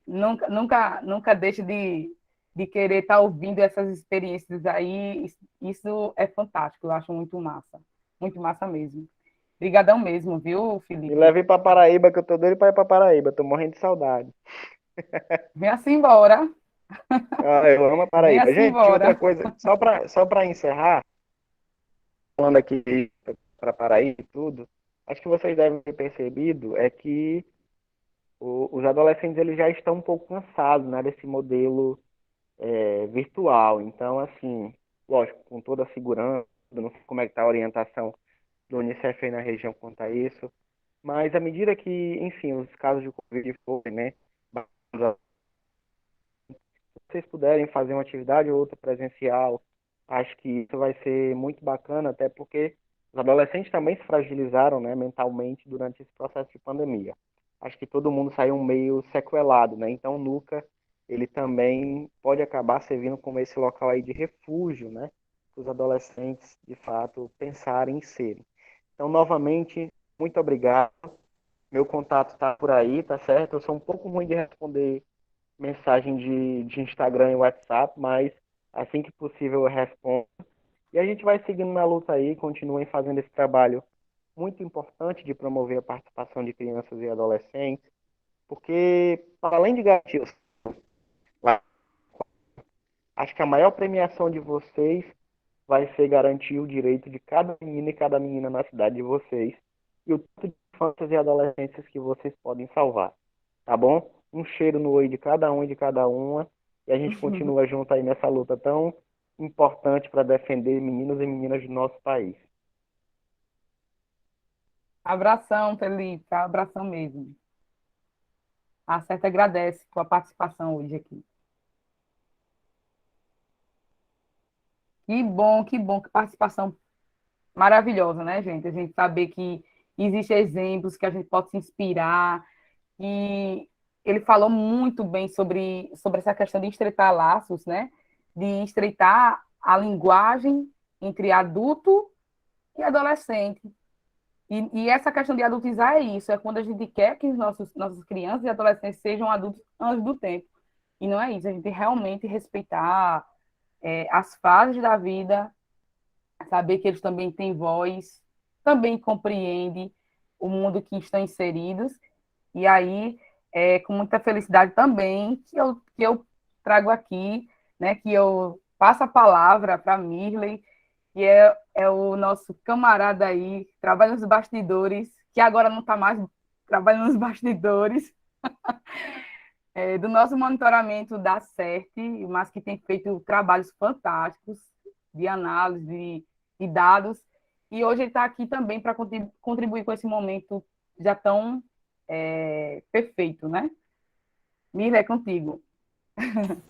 nunca deixa de querer estar ouvindo essas experiências aí. Isso é fantástico, eu acho muito massa mesmo. Obrigadão mesmo, viu, Me Felipe? leve para Paraíba, que eu tô doido para ir para Paraíba, tô morrendo de saudade. Venha-se embora, Eu amo a Paraíba. venha-se Gente, outra embora. coisa, só para encerrar, falando aqui para Paraíba e tudo, acho que vocês devem ter percebido é que os adolescentes eles já estão um pouco cansados, né, desse modelo virtual. Então, assim, lógico, com toda a segurança, não sei como é que está a orientação do Unicef aí na região quanto a isso, mas à medida que, enfim, os casos de Covid forem, né, se vocês puderem fazer uma atividade ou outra presencial, acho que isso vai ser muito bacana, até porque os adolescentes também se fragilizaram, né, mentalmente durante esse processo de pandemia. Acho que todo mundo saiu meio sequelado, né? Então, o Nuca, ele também pode acabar servindo como esse local aí de refúgio, né? Para os adolescentes, de fato, pensarem em serem. Então, novamente, muito obrigado. Meu contato está por aí, tá certo? Eu sou um pouco ruim de responder mensagem de Instagram e WhatsApp, mas assim que possível eu respondo. E a gente vai seguindo na luta aí, continuem fazendo esse trabalho muito importante de promover a participação de crianças e adolescentes, porque, além de garantir, acho que a maior premiação de vocês vai ser garantir o direito de cada menino e cada menina na cidade de vocês e o tanto de infâncias e adolescências que vocês podem salvar, tá bom? Um cheiro no olho de cada um e de cada uma, e a gente continua junto aí nessa luta tão importante para defender meninos e meninas do nosso país. Abração, Felipe, abração mesmo. A Certa agradece a participação hoje aqui. Que bom, que participação maravilhosa, né, gente? A gente saber que existem exemplos que a gente pode se inspirar. E ele falou muito bem sobre essa questão de estreitar laços, né? De estreitar a linguagem entre adulto e adolescente. E essa questão de adultizar é isso, é quando a gente quer que nossas crianças e adolescentes sejam adultos antes do tempo. E não é isso, a gente realmente respeitar as fases da vida, saber que eles também têm voz, também compreendem o mundo que estão inseridos. E aí, com muita felicidade também, que eu trago aqui, né, que eu passo a palavra para Mirley, que é o nosso camarada aí, trabalha nos bastidores, que agora não está mais trabalhando nos bastidores, do nosso monitoramento da CERT, mas que tem feito trabalhos fantásticos de análise de dados, e hoje ele está aqui também para contribuir com esse momento já tão perfeito, né? Mirley, é contigo.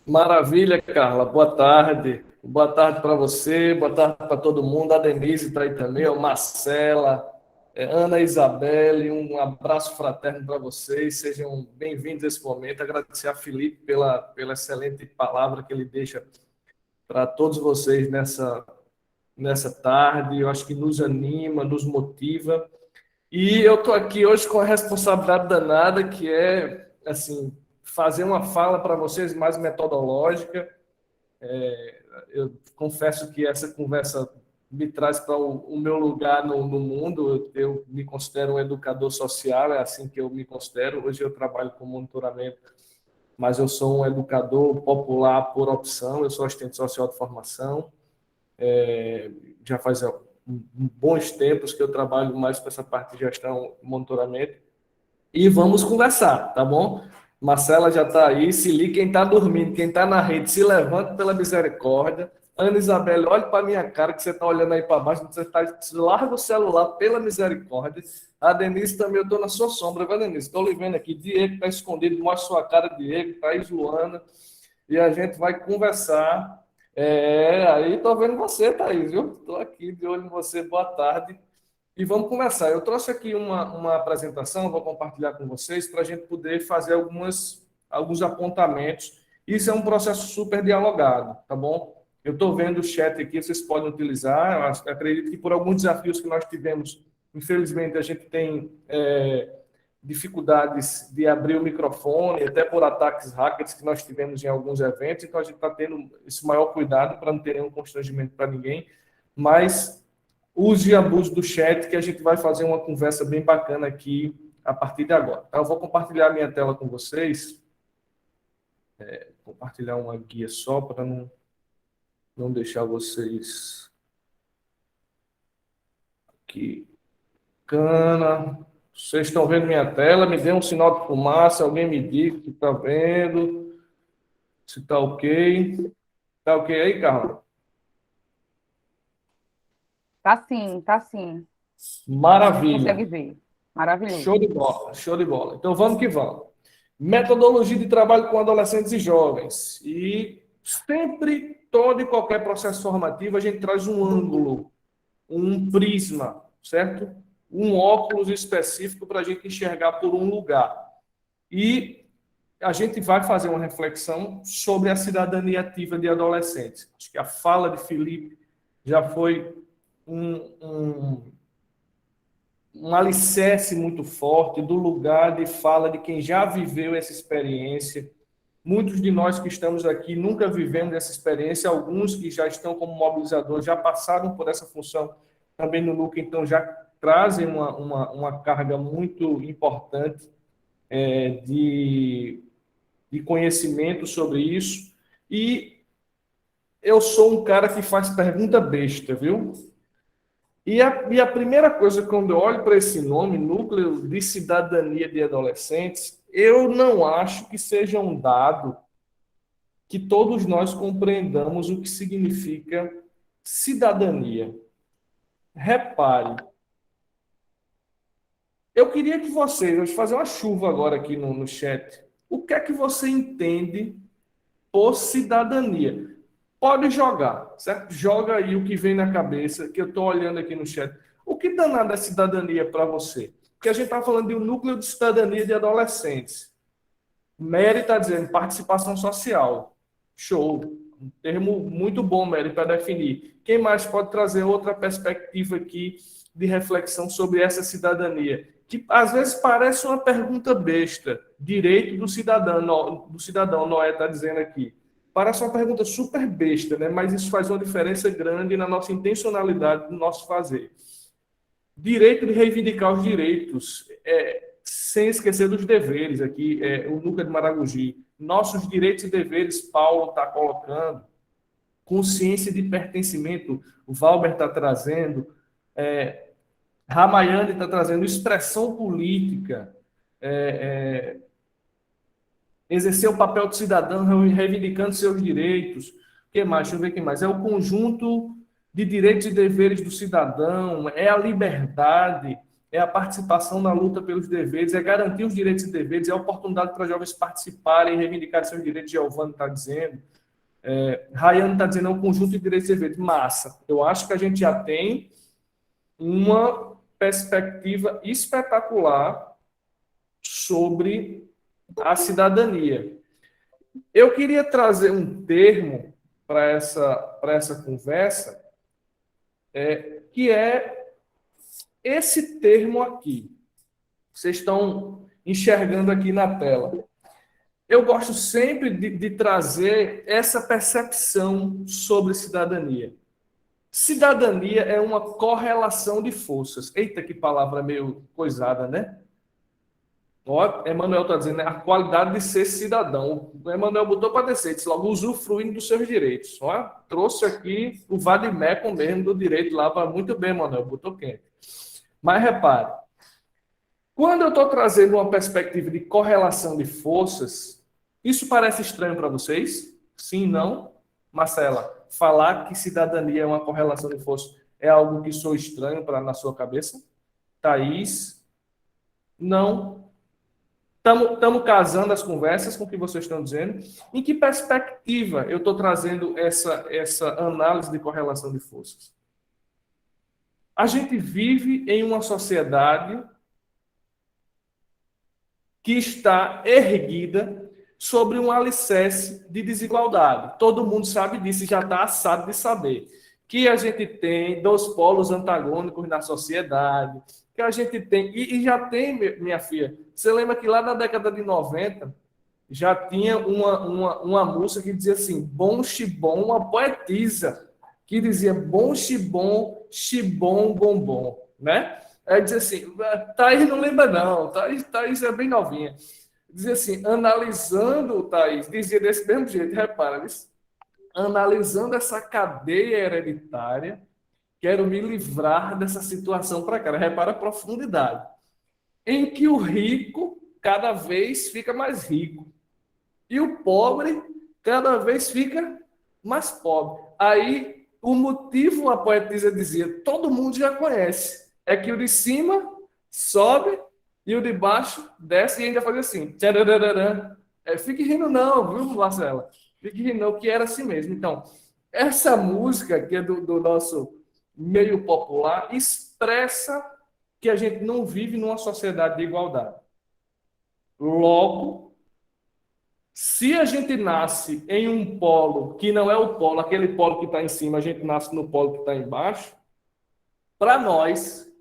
Maravilha, Carla. Boa tarde. Boa tarde para você, boa tarde para todo mundo. A Denise está aí também, a Marcela, Ana Isabelle, um abraço fraterno para vocês. Sejam bem-vindos a esse momento. Agradecer a Felipe pela excelente palavra que ele deixa para todos vocês nessa tarde. Eu acho que nos anima, nos motiva. E eu estou aqui hoje com a responsabilidade danada, que é, assim, fazer uma fala para vocês mais metodológica. Eu confesso que essa conversa me traz para o meu lugar no mundo. Eu me considero um educador social, é assim que eu me considero. Hoje eu trabalho com monitoramento, mas eu sou um educador popular por opção. Eu sou assistente social de formação. Já faz bons tempos que eu trabalho mais com essa parte de gestão e monitoramento. E vamos conversar, tá bom? Marcela já está aí, se liga, quem está dormindo, quem está na rede, se levanta pela misericórdia. Ana Isabel, olhe para a minha cara que você está olhando aí para baixo, você está, larga o celular pela misericórdia. A Denise também, eu estou na sua sombra, viu, Denise? Estou lhe vendo aqui, Diego está escondido, mostra sua cara, Diego, Thaís, Luana, e a gente vai conversar. Aí estou vendo você, Thaís, viu? Estou aqui de olho em você, boa tarde. E vamos começar. Eu trouxe aqui uma apresentação, vou compartilhar com vocês, para a gente poder fazer alguns apontamentos. Isso é um processo super dialogado, tá bom? Eu estou vendo o chat aqui, vocês podem utilizar. Eu acredito que por alguns desafios que nós tivemos, infelizmente, a gente tem dificuldades de abrir o microfone, até por ataques hackers que nós tivemos em alguns eventos, então a gente está tendo esse maior cuidado para não ter nenhum constrangimento para ninguém, mas use e abuse do chat, que a gente vai fazer uma conversa bem bacana aqui a partir de agora. Então, eu vou compartilhar minha tela com vocês. Compartilhar uma guia só para não deixar vocês aqui. Cana. Vocês estão vendo minha tela? Me dê um sinal de fumaça, alguém me diga que está vendo. Se está ok. Está ok aí, Carla? Tá sim, tá sim. Maravilha. Consegue ver. Maravilhoso. Show de bola, show de bola. Então vamos que vamos. Metodologia de trabalho com adolescentes e jovens. E sempre, todo e qualquer processo formativo, a gente traz um ângulo, um prisma, certo? Um óculos específico para a gente enxergar por um lugar. E a gente vai fazer uma reflexão sobre a cidadania ativa de adolescentes. Acho que a fala de Felipe já foi um alicerce muito forte do lugar de fala de quem já viveu essa experiência. Muitos de nós que estamos aqui nunca vivemos essa experiência, alguns que já estão como mobilizadores já passaram por essa função também no NUCA, então já trazem uma carga muito importante de conhecimento sobre isso. E eu sou um cara que faz pergunta besta, viu? E a primeira coisa, quando eu olho para esse nome, Núcleo de Cidadania de Adolescentes, eu não acho que seja um dado que todos nós compreendamos o que significa cidadania. Repare, eu queria que vocês, vou fazer uma chuva agora aqui no chat, o que é que você entende por cidadania? Pode jogar, certo? Joga aí o que vem na cabeça, que eu estou olhando aqui no chat. O que danado é cidadania para você? Porque a gente está falando de um núcleo de cidadania de adolescentes. Mary está dizendo participação social. Show. Um termo muito bom, Mary, para definir. Quem mais pode trazer outra perspectiva aqui de reflexão sobre essa cidadania? Que às vezes parece uma pergunta besta. Direito do cidadão, Noé está dizendo aqui. Parece uma pergunta super besta, né? Mas isso faz uma diferença grande na nossa intencionalidade do nosso fazer. Direito de reivindicar os direitos, sem esquecer dos deveres aqui, o Núcleo de Maragogi. Nossos direitos e deveres, Paulo está colocando. Consciência de pertencimento, o Valber está trazendo. Ramayane está trazendo expressão política. Exercer o papel de cidadão, reivindicando seus direitos. O que mais? Deixa eu ver o que mais. É o conjunto de direitos e deveres do cidadão, é a liberdade, é a participação na luta pelos deveres, é garantir os direitos e deveres, é a oportunidade para jovens participarem e reivindicarem seus direitos, Giovanni está dizendo. Rayane está dizendo, é um conjunto de direitos e deveres. Massa. Eu acho que a gente já tem uma perspectiva espetacular sobre a cidadania. Eu queria trazer um termo para essa conversa, que é esse termo aqui. Vocês estão enxergando aqui na tela. Eu gosto sempre de trazer essa percepção sobre cidadania. Cidadania é uma correlação de forças. Eita, que palavra meio coisada, né? Ó, Emmanuel está dizendo, a qualidade de ser cidadão. O Emmanuel botou para descer, disse logo, usufruindo dos seus direitos. Ó, trouxe aqui o vade-mecum mesmo do direito lá, para muito bem, Emmanuel, botou quente. Mas repare, quando eu estou trazendo uma perspectiva de correlação de forças, isso parece estranho para vocês? Sim, não? Marcela, falar que cidadania é uma correlação de forças é algo que sou estranho na sua cabeça? Thaís? Não. Estamos casando as conversas com o que vocês estão dizendo. Em que perspectiva eu estou trazendo essa análise de correlação de forças? A gente vive em uma sociedade que está erguida sobre um alicerce de desigualdade. Todo mundo sabe disso e já está assado de saber. Que a gente tem dois polos antagônicos na sociedade, que a gente tem... E já tem, minha filha... Você lembra que lá na década de 90 já tinha uma música que dizia assim, bom xibom, uma poetisa, que dizia bom xibom, xibom, bombom, né? Aí dizia assim, Thaís não lembra não, Thaís é bem novinha. Dizia assim, analisando, Thaís, dizia desse mesmo jeito, repara, analisando essa cadeia hereditária, quero me livrar dessa situação para cá. Repara a profundidade. Em que o rico cada vez fica mais rico e o pobre cada vez fica mais pobre. Aí o motivo, a poetisa dizia, todo mundo já conhece. É que o de cima sobe e o de baixo desce e ainda fazia assim. Tcharararã. Fique rindo não, viu, Marcela? Fique rindo não, que era assim mesmo. Então, essa música, que é do nosso meio popular, expressa que a gente não vive numa sociedade de igualdade. Logo, se a gente nasce em um polo que não é o polo, aquele polo que está em cima, a gente nasce no polo que está embaixo, para nós,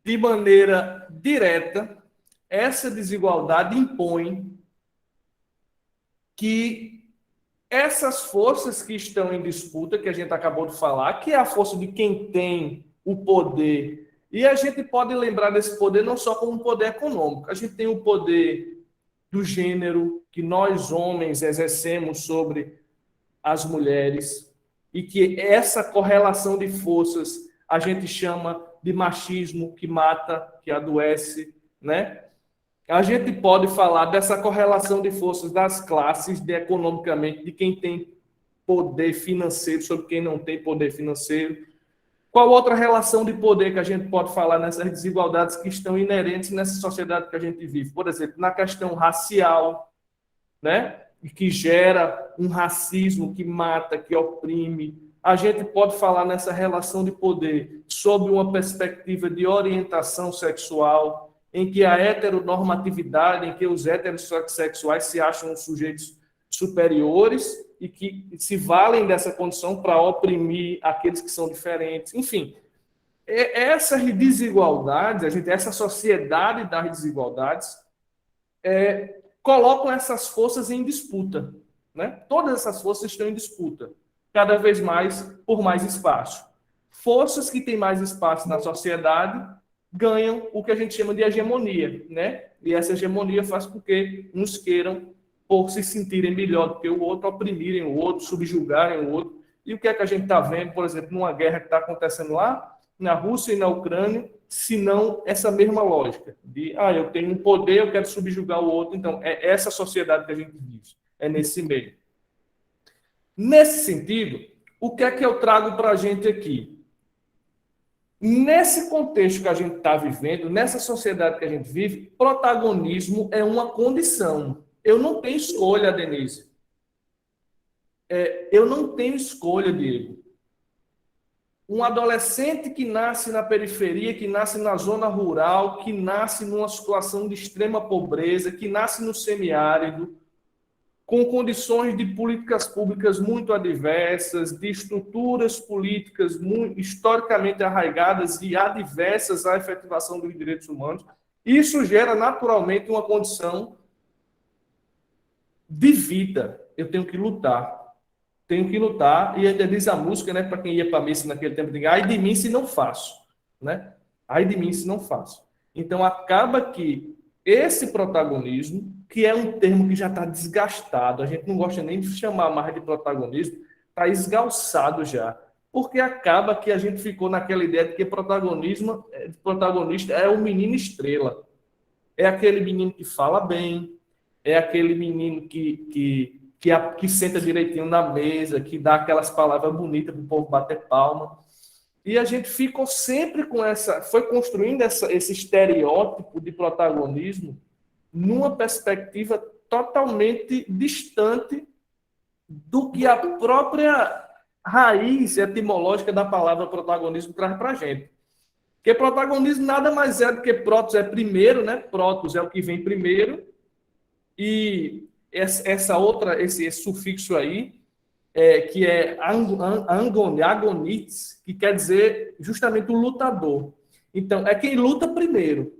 de maneira direta, essa desigualdade impõe que essas forças que estão em disputa, que a gente acabou de falar, que é a força de quem tem o poder, e a gente pode lembrar desse poder não só como um poder econômico, a gente tem o poder do gênero que nós, homens, exercemos sobre as mulheres, e que essa correlação de forças a gente chama de machismo, que mata, que adoece, né? A gente pode falar dessa correlação de forças das classes, economicamente, de quem tem poder financeiro sobre quem não tem poder financeiro. Qual outra relação de poder que a gente pode falar nessas desigualdades que estão inerentes nessa sociedade que a gente vive? Por exemplo, na questão racial, né? E que gera um racismo que mata, que oprime. A gente pode falar nessa relação de poder sob uma perspectiva de orientação sexual, em que a heteronormatividade, em que os heterossexuais se acham sujeitos superiores e que se valem dessa condição para oprimir aqueles que são diferentes. Enfim, essas desigualdades, essa sociedade das desigualdades, colocam essas forças em disputa, né? Todas essas forças estão em disputa, cada vez mais por mais espaço. Forças que têm mais espaço na sociedade ganham o que a gente chama de hegemonia, né? E essa hegemonia faz com que uns queiram, por se sentirem melhor do que o outro, oprimirem o outro, subjugarem o outro. E o que é que a gente está vendo, por exemplo, numa guerra que está acontecendo lá, na Rússia e na Ucrânia, se não essa mesma lógica de, eu tenho um poder, eu quero subjugar o outro. Então, é essa sociedade que a gente vive, é nesse meio. Nesse sentido, o que é que eu trago para a gente aqui? Nesse contexto que a gente está vivendo, nessa sociedade que a gente vive, protagonismo é uma condição. Eu não tenho escolha, Denise. Eu não tenho escolha, Diego. Um adolescente que nasce na periferia, que nasce na zona rural, que nasce numa situação de extrema pobreza, que nasce no semiárido, com condições de políticas públicas muito adversas, de estruturas políticas muito, historicamente arraigadas e adversas à efetivação dos direitos humanos, isso gera naturalmente uma condição de vida. Eu tenho que lutar. E ainda diz a música, né, para quem ia para a missa naquele tempo, diga, ai de mim se não faço, né? Ai de mim se não faço. Então, acaba que esse protagonismo, que é um termo que já está desgastado, a gente não gosta nem de chamar mais de protagonismo, está esgalçado já, porque acaba que a gente ficou naquela ideia de que protagonista é o menino estrela, é aquele menino que fala bem, é aquele menino que senta direitinho na mesa, que dá aquelas palavras bonitas para o povo bater palma. E a gente ficou sempre com foi construindo esse estereótipo de protagonismo numa perspectiva totalmente distante do que a própria raiz etimológica da palavra protagonismo traz para a gente. Porque protagonismo nada mais é do que protos é primeiro, né? Protos é o que vem primeiro, e esse sufixo aí, que é agonites, que quer dizer justamente o lutador. Então, é quem luta primeiro.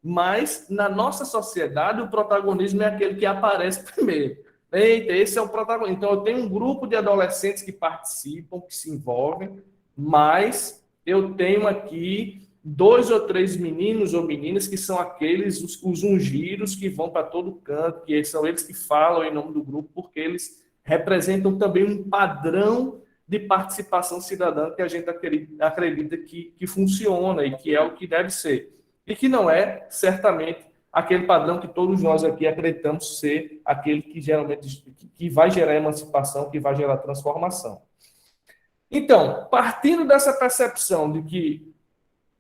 Mas, na nossa sociedade, o protagonismo é aquele que aparece primeiro. Eita, esse é o protagonista. Então, eu tenho um grupo de adolescentes que participam, que se envolvem, mas eu tenho aqui 2 ou 3 meninos ou meninas que são aqueles, os ungidos, que vão para todo canto, que são eles que falam em nome do grupo, porque eles representam também um padrão de participação cidadã que a gente acredita que funciona e que é o que deve ser. E que não é, certamente, aquele padrão que todos nós aqui acreditamos ser aquele que geralmente que vai gerar emancipação, que vai gerar transformação. Então, partindo dessa percepção de que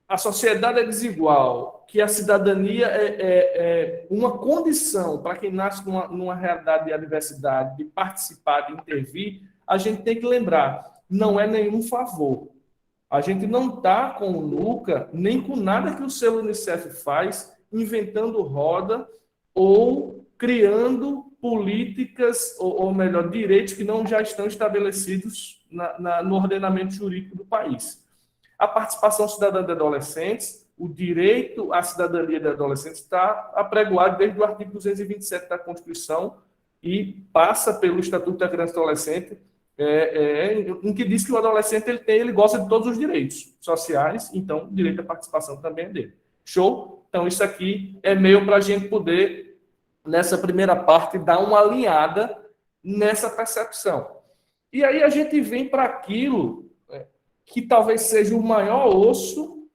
a sociedade é desigual, que a cidadania é uma condição para quem nasce numa realidade de adversidade, de participar, de intervir, a gente tem que lembrar, não é nenhum favor. A gente não está com o NUCA, nem com nada que o selo Unicef faz, inventando roda ou criando políticas, ou melhor, direitos que não já estão estabelecidos no ordenamento jurídico do país. A participação cidadã de adolescentes, o direito à cidadania de adolescentes está apregoado desde o artigo 227 da Constituição e passa pelo Estatuto da Criança e Adolescente, em que diz que o adolescente ele gosta de todos os direitos sociais, então o direito à participação também é dele. Show? Então isso aqui é meio para a gente poder, nessa primeira parte, dar uma alinhada nessa percepção. E aí a gente vem para aquilo que talvez seja o maior osso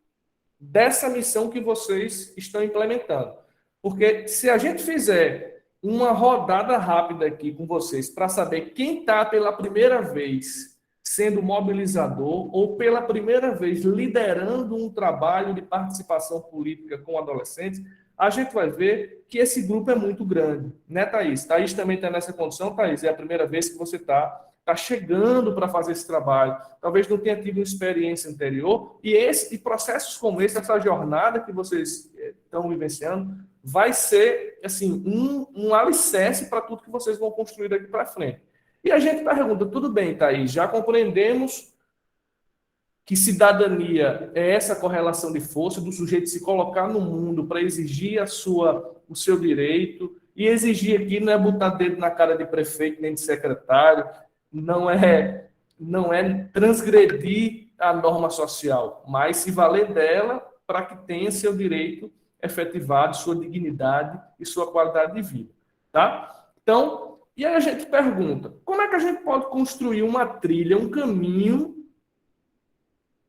dessa missão que vocês estão implementando. Porque se a gente fizer uma rodada rápida aqui com vocês para saber quem está pela primeira vez sendo mobilizador ou pela primeira vez liderando um trabalho de participação política com adolescentes, a gente vai ver que esse grupo é muito grande, né, Thaís? Thaís também está nessa condição, Thaís, é a primeira vez que você está chegando para fazer esse trabalho, talvez não tenha tido uma experiência anterior, e processos como esse, essa jornada que vocês estão vivenciando, vai ser assim, um alicerce para tudo que vocês vão construir daqui para frente. E a gente pergunta, tudo bem, Thaís, já compreendemos que cidadania é essa correlação de força do sujeito se colocar no mundo para exigir o seu direito, e exigir aqui não é botar dedo na cara de prefeito nem de secretário, não é transgredir a norma social, mas se valer dela para que tenha seu direito efetivado, sua dignidade e sua qualidade de vida. Tá? Então, e aí a gente pergunta, como é que a gente pode construir uma trilha, um caminho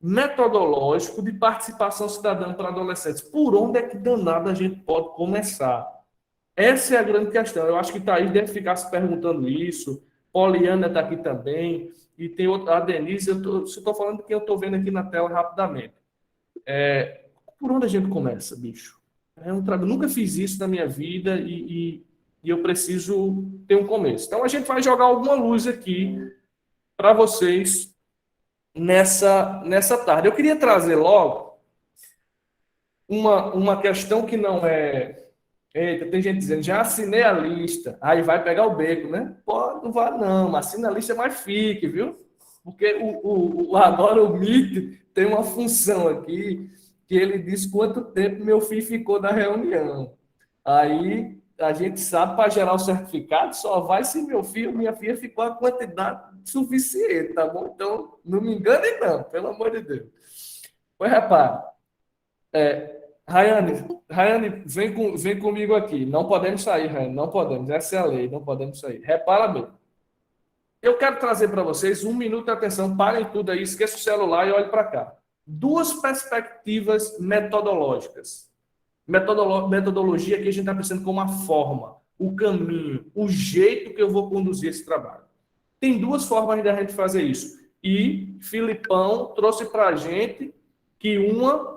metodológico de participação cidadã para adolescentes? Por onde é que danado a gente pode começar? Essa é a grande questão. Eu acho que Thaís deve ficar se perguntando isso, Poliana está aqui também, e tem outra, a Denise, estou falando de quem eu estou vendo aqui na tela rapidamente. Por onde a gente começa, bicho? Nunca fiz isso na minha vida e eu preciso ter um começo. Então, a gente vai jogar alguma luz aqui para vocês nessa tarde. Eu queria trazer logo uma questão que não é... Eita, tem gente dizendo, já assinei a lista, aí vai pegar o beco, né? Pô, não vai não, assina a lista, mas fique, viu? Porque agora o Meet tem uma função aqui, que ele diz quanto tempo meu filho ficou na reunião. Aí a gente sabe, para gerar o certificado, só vai se meu filho ou minha filha ficou a quantidade suficiente, tá bom? Então, não me enganem não, pelo amor de Deus. Pois, repara, Rayane, vem comigo aqui. Não podemos sair, Rayane, não podemos. Essa é a lei, não podemos sair. Repara bem. Eu quero trazer para vocês 1 minuto de atenção. Parem tudo aí, esqueça o celular e olhe para cá. 2 perspectivas metodológicas. Metodologia que a gente está pensando como a forma, o caminho, o jeito que eu vou conduzir esse trabalho. Tem 2 formas da gente fazer isso. E Filipão trouxe para a gente que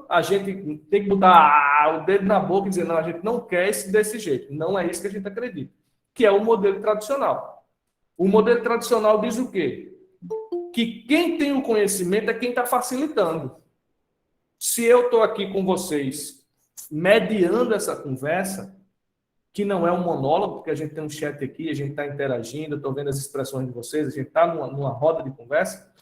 a gente tem que botar o dedo na boca e dizer, não, a gente não quer isso desse jeito. Não é isso que a gente acredita. Que é o modelo tradicional. O modelo tradicional diz o quê? Que quem tem o conhecimento é quem está facilitando. Se eu estou aqui com vocês, mediando essa conversa, que não é um monólogo, porque a gente tem um chat aqui, a gente está interagindo, eu estou vendo as expressões de vocês, a gente está numa roda de conversa.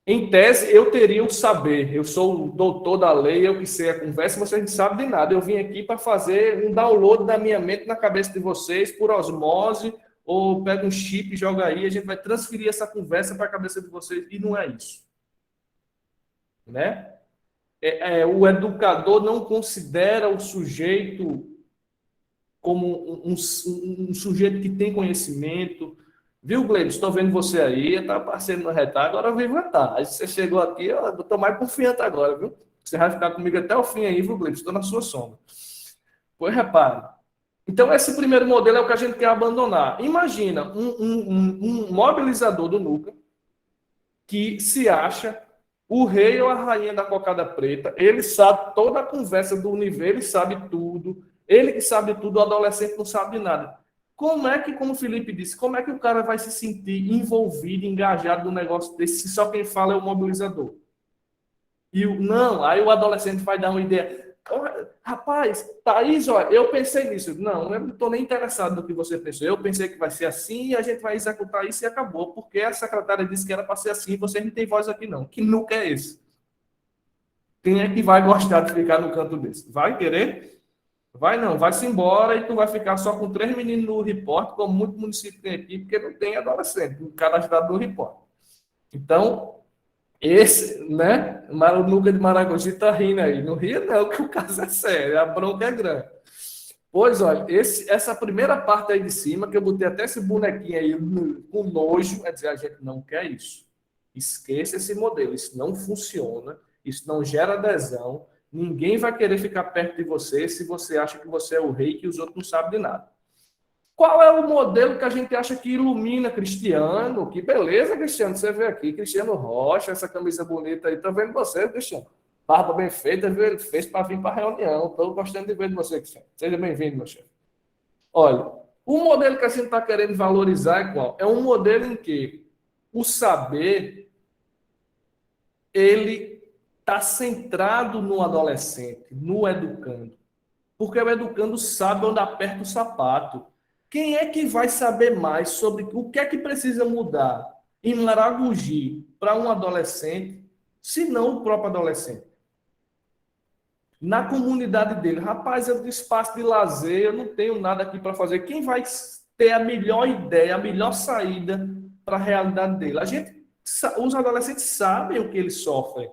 Em tese, eu teria o saber. Eu sou o doutor da lei, eu que sei a conversa, mas vocês não sabem de nada. Eu vim aqui para fazer um download da minha mente na cabeça de vocês, por osmose, ou pega um chip e joga aí, a gente vai transferir essa conversa para a cabeça de vocês, e não é isso. Né? O educador não considera o sujeito como um sujeito que tem conhecimento. Viu, Gleide? Estou vendo você aí, eu estava passando no retalho, agora eu vim inventar. Aí você chegou aqui, eu estou mais confiante agora, viu? Você vai ficar comigo até o fim aí, viu, Gleide? Estou na sua sombra. Pois repare. Então, esse primeiro modelo é o que a gente quer abandonar. Imagina um mobilizador do NUCA que se acha o rei ou a rainha da cocada preta, ele sabe toda a conversa do universo, ele sabe tudo, ele que sabe tudo, o adolescente não sabe nada. Como é que, como o Felipe disse, como é que o cara vai se sentir envolvido, engajado no negócio desse, se só quem fala é o mobilizador? Não, aí o adolescente vai dar uma ideia. Rapaz, Thaís, ó, eu pensei nisso. Não, eu não estou nem interessado no que você pensou. Eu pensei que vai ser assim e a gente vai executar isso e acabou. Porque a secretária disse que era para ser assim e vocês não têm voz aqui não. Que nunca é esse. Quem é que vai gostar de ficar no canto desse? Vai querer? Vai não, vai-se embora e tu vai ficar só com 3 meninos no repórter, como muito município tem aqui, porque não tem adolescente, o cadastrado no repórter. Então, esse, né? O Nuca de Maragogi está rindo aí. Não ria, não, que o caso é sério, a bronca é grande. Pois olha, essa primeira parte aí de cima, que eu botei até esse bonequinho aí com nojo, é dizer, a gente não quer isso. Esqueça esse modelo, isso não funciona, isso não gera adesão, ninguém vai querer ficar perto de você se você acha que você é o rei e que os outros não sabem de nada. Qual é o modelo que a gente acha que ilumina Cristiano? Que beleza, Cristiano, você vê aqui, Cristiano Rocha, essa camisa bonita aí, tô vendo você, Cristiano. Barba bem feita, viu? Ele fez para vir para a reunião. Estou gostando de ver de você, Cristiano. Seja bem-vindo, meu chefe. Olha, o modelo que a gente está querendo valorizar é qual? É um modelo em que o saber, ele está centrado no adolescente, no educando. Porque o educando sabe onde aperta o sapato. Quem é que vai saber mais sobre o que é que precisa mudar em Maragogi para um adolescente, se não o próprio adolescente? Na comunidade dele, rapaz, eu tenho espaço de lazer, eu não tenho nada aqui para fazer. Quem vai ter a melhor ideia, a melhor saída para a realidade dele? Os adolescentes sabem o que eles sofrem.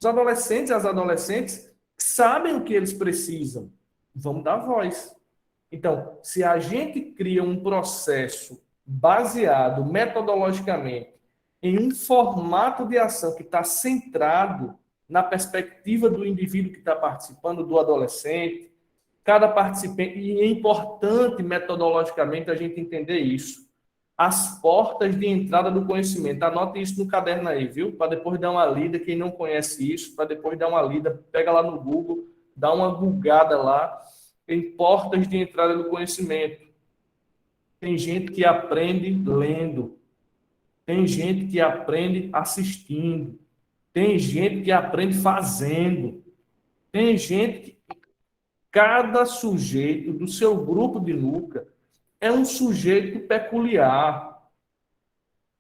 Os adolescentes e as adolescentes sabem o que eles precisam. Vamos dar voz. Então, se a gente cria um processo baseado metodologicamente em um formato de ação que está centrado na perspectiva do indivíduo que está participando, do adolescente, cada participante, e é importante metodologicamente a gente entender isso. As portas de entrada do conhecimento. Anote isso no caderno aí, viu? Para depois dar uma lida, quem não conhece isso, para depois dar uma lida, pega lá no Google, dá uma googada lá, em portas de entrada do conhecimento. Tem gente que aprende lendo. Tem gente que aprende assistindo. Tem gente que aprende fazendo. Tem gente que... Cada sujeito do seu grupo de Nuca é um sujeito peculiar.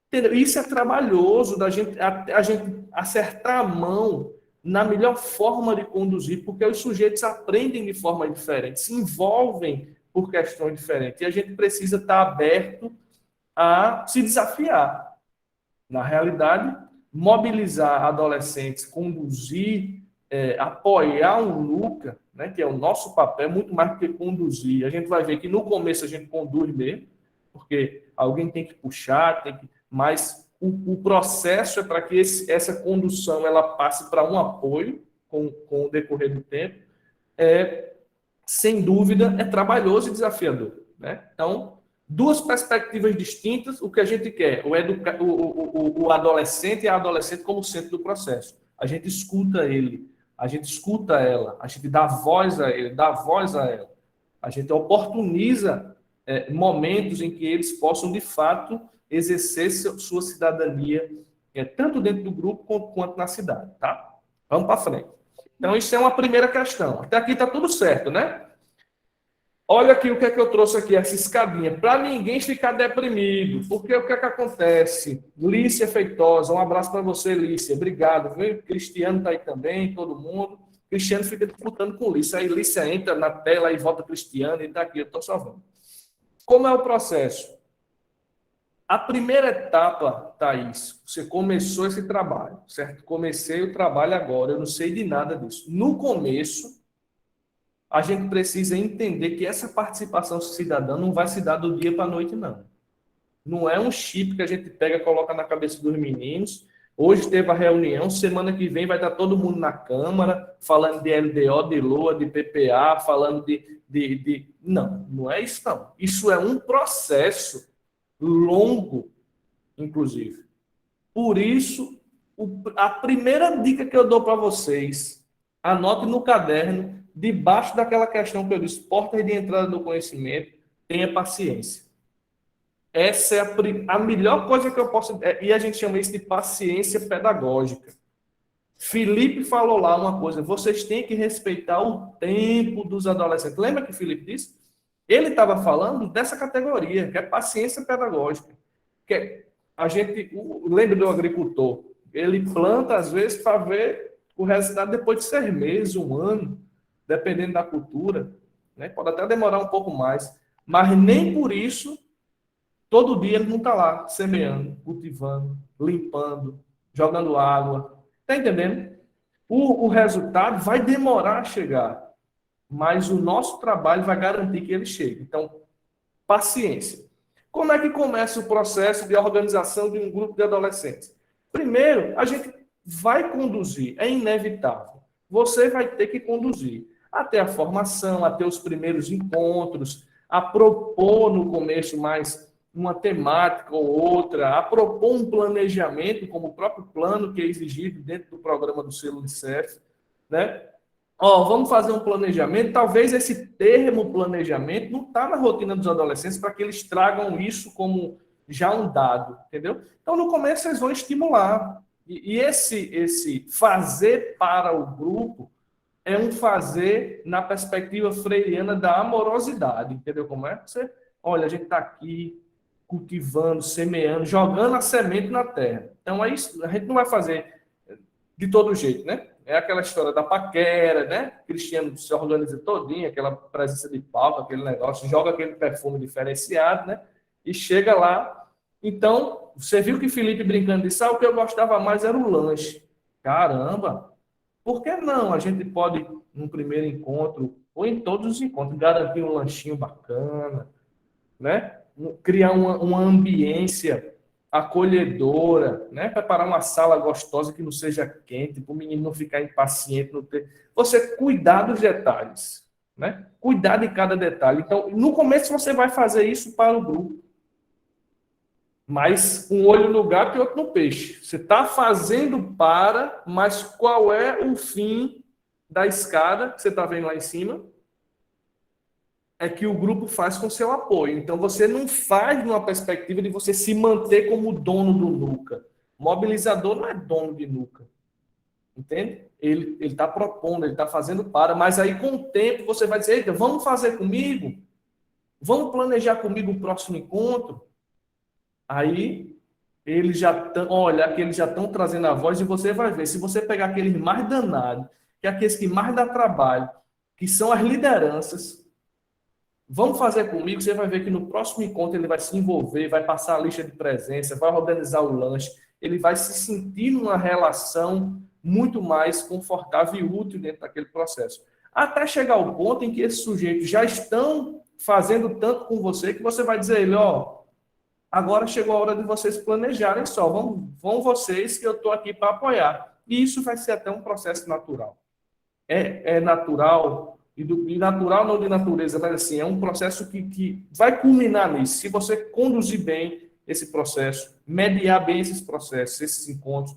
Entendeu? Isso é trabalhoso, a gente acertar a mão na melhor forma de conduzir, porque os sujeitos aprendem de forma diferente, se envolvem por questões diferentes. E a gente precisa estar aberto a se desafiar. Na realidade, mobilizar adolescentes, conduzir, apoiar um Nuca, né, que é o nosso papel, muito mais do que conduzir. A gente vai ver que no começo a gente conduz mesmo, porque alguém tem que puxar, mas o processo é para que essa condução ela passe para um apoio com o decorrer do tempo. Sem dúvida, é trabalhoso e desafiador, né? Então, duas perspectivas distintas, o que a gente quer, o adolescente e a adolescente como centro do processo. A gente escuta ele, a gente escuta ela, a gente dá voz a ele, dá voz a ela. A gente oportuniza momentos em que eles possam, de fato, exercer sua cidadania, tanto dentro do grupo quanto na cidade, tá? Vamos para frente. Então, isso é uma primeira questão. Até aqui está tudo certo, né? Olha aqui o que é que eu trouxe aqui, essa escadinha, para ninguém ficar deprimido, porque o que é que acontece? Lícia Feitosa, um abraço para você, Lícia, obrigado, viu? Cristiano está aí também, todo mundo. Cristiano fica disputando com Lícia, aí Lícia entra na tela e volta Cristiano, e está aqui, eu estou só vendo. Como é o processo? A primeira etapa, Thaís, você começou esse trabalho, certo? Comecei o trabalho agora, eu não sei de nada disso. No começo, a gente precisa entender que essa participação cidadã não vai se dar do dia para a noite, não. Não é um chip que a gente pega e coloca na cabeça dos meninos. Hoje teve a reunião, semana que vem vai estar todo mundo na Câmara, falando de LDO, de LOA, de PPA, falando de... Não, não é isso, não. Isso é um processo longo, inclusive. Por isso a primeira dica que eu dou para vocês, anote no caderno, debaixo daquela questão que eu disse, porta de entrada do conhecimento, tenha paciência. Essa é a melhor coisa que eu posso... E a gente chama isso de paciência pedagógica. Felipe falou lá uma coisa, vocês têm que respeitar o tempo dos adolescentes. Lembra que o Felipe disse? Ele estava falando dessa categoria, que é paciência pedagógica. Que a gente... Lembra do agricultor? Ele planta, às vezes, para ver o resultado depois de 6 meses, 1 ano, dependendo da cultura. Né? Pode até demorar um pouco mais. Mas nem por isso, todo dia ele não está lá, semeando, cultivando, limpando, jogando água. Está entendendo? O resultado vai demorar a chegar, mas o nosso trabalho vai garantir que ele chegue. Então, paciência. Como é que começa o processo de organização de um grupo de adolescentes? Primeiro, a gente vai conduzir, é inevitável. Você vai ter que conduzir até a formação, até os primeiros encontros, a propor no começo mais uma temática ou outra, a propor um planejamento, como o próprio plano que é exigido dentro do programa do selo Unicef, né? Vamos fazer um planejamento, talvez esse termo planejamento não está na rotina dos adolescentes para que eles tragam isso como já um dado, entendeu? Então, no começo, eles vão estimular. E esse fazer para o grupo é um fazer na perspectiva freiriana da amorosidade, entendeu como é? Olha, a gente está aqui cultivando, semeando, jogando a semente na terra. Então, a gente não vai fazer de todo jeito, né? É aquela história da paquera, né? Cristiano se organiza todinho, aquela presença de palco, aquele negócio, joga aquele perfume diferenciado, né? E chega lá. Então, você viu que Felipe brincando disse, o que eu gostava mais era o lanche. Caramba! Por que não? A gente pode, num primeiro encontro, ou em todos os encontros, garantir um lanchinho bacana, né? Criar uma ambiência acolhedora, né? Preparar uma sala gostosa que não seja quente, para o menino não ficar impaciente. Você cuidar dos detalhes, né? Cuidar de cada detalhe. Então, no começo você vai fazer isso para o grupo. Mas um olho no gato e outro no peixe. Você está fazendo mas qual é o fim da escada que você está vendo lá em cima? É que o grupo faz com seu apoio. Então, você não faz numa perspectiva de você se manter como dono do NUCA. Mobilizador não é dono de NUCA. Entende? Ele está propondo, ele está fazendo mas aí com o tempo você vai dizer, eita, vamos fazer comigo? Vamos planejar comigo o próximo encontro? Aí, eles já estão trazendo a voz e você vai ver. Se você pegar aqueles mais danados, que é aqueles que mais dá trabalho, que são as lideranças, vamos fazer comigo, você vai ver que no próximo encontro ele vai se envolver, vai passar a lista de presença, vai organizar o lanche, ele vai se sentir numa relação muito mais confortável e útil dentro daquele processo. Até chegar ao ponto em que esses sujeitos já estão fazendo tanto com você que você vai dizer a ele, agora chegou a hora de vocês planejarem só, vão vocês que eu estou aqui para apoiar. E isso vai ser até um processo natural. É natural, e natural não de natureza, mas assim, é um processo que vai culminar nisso. Se você conduzir bem esse processo, mediar bem esses processos, esses encontros,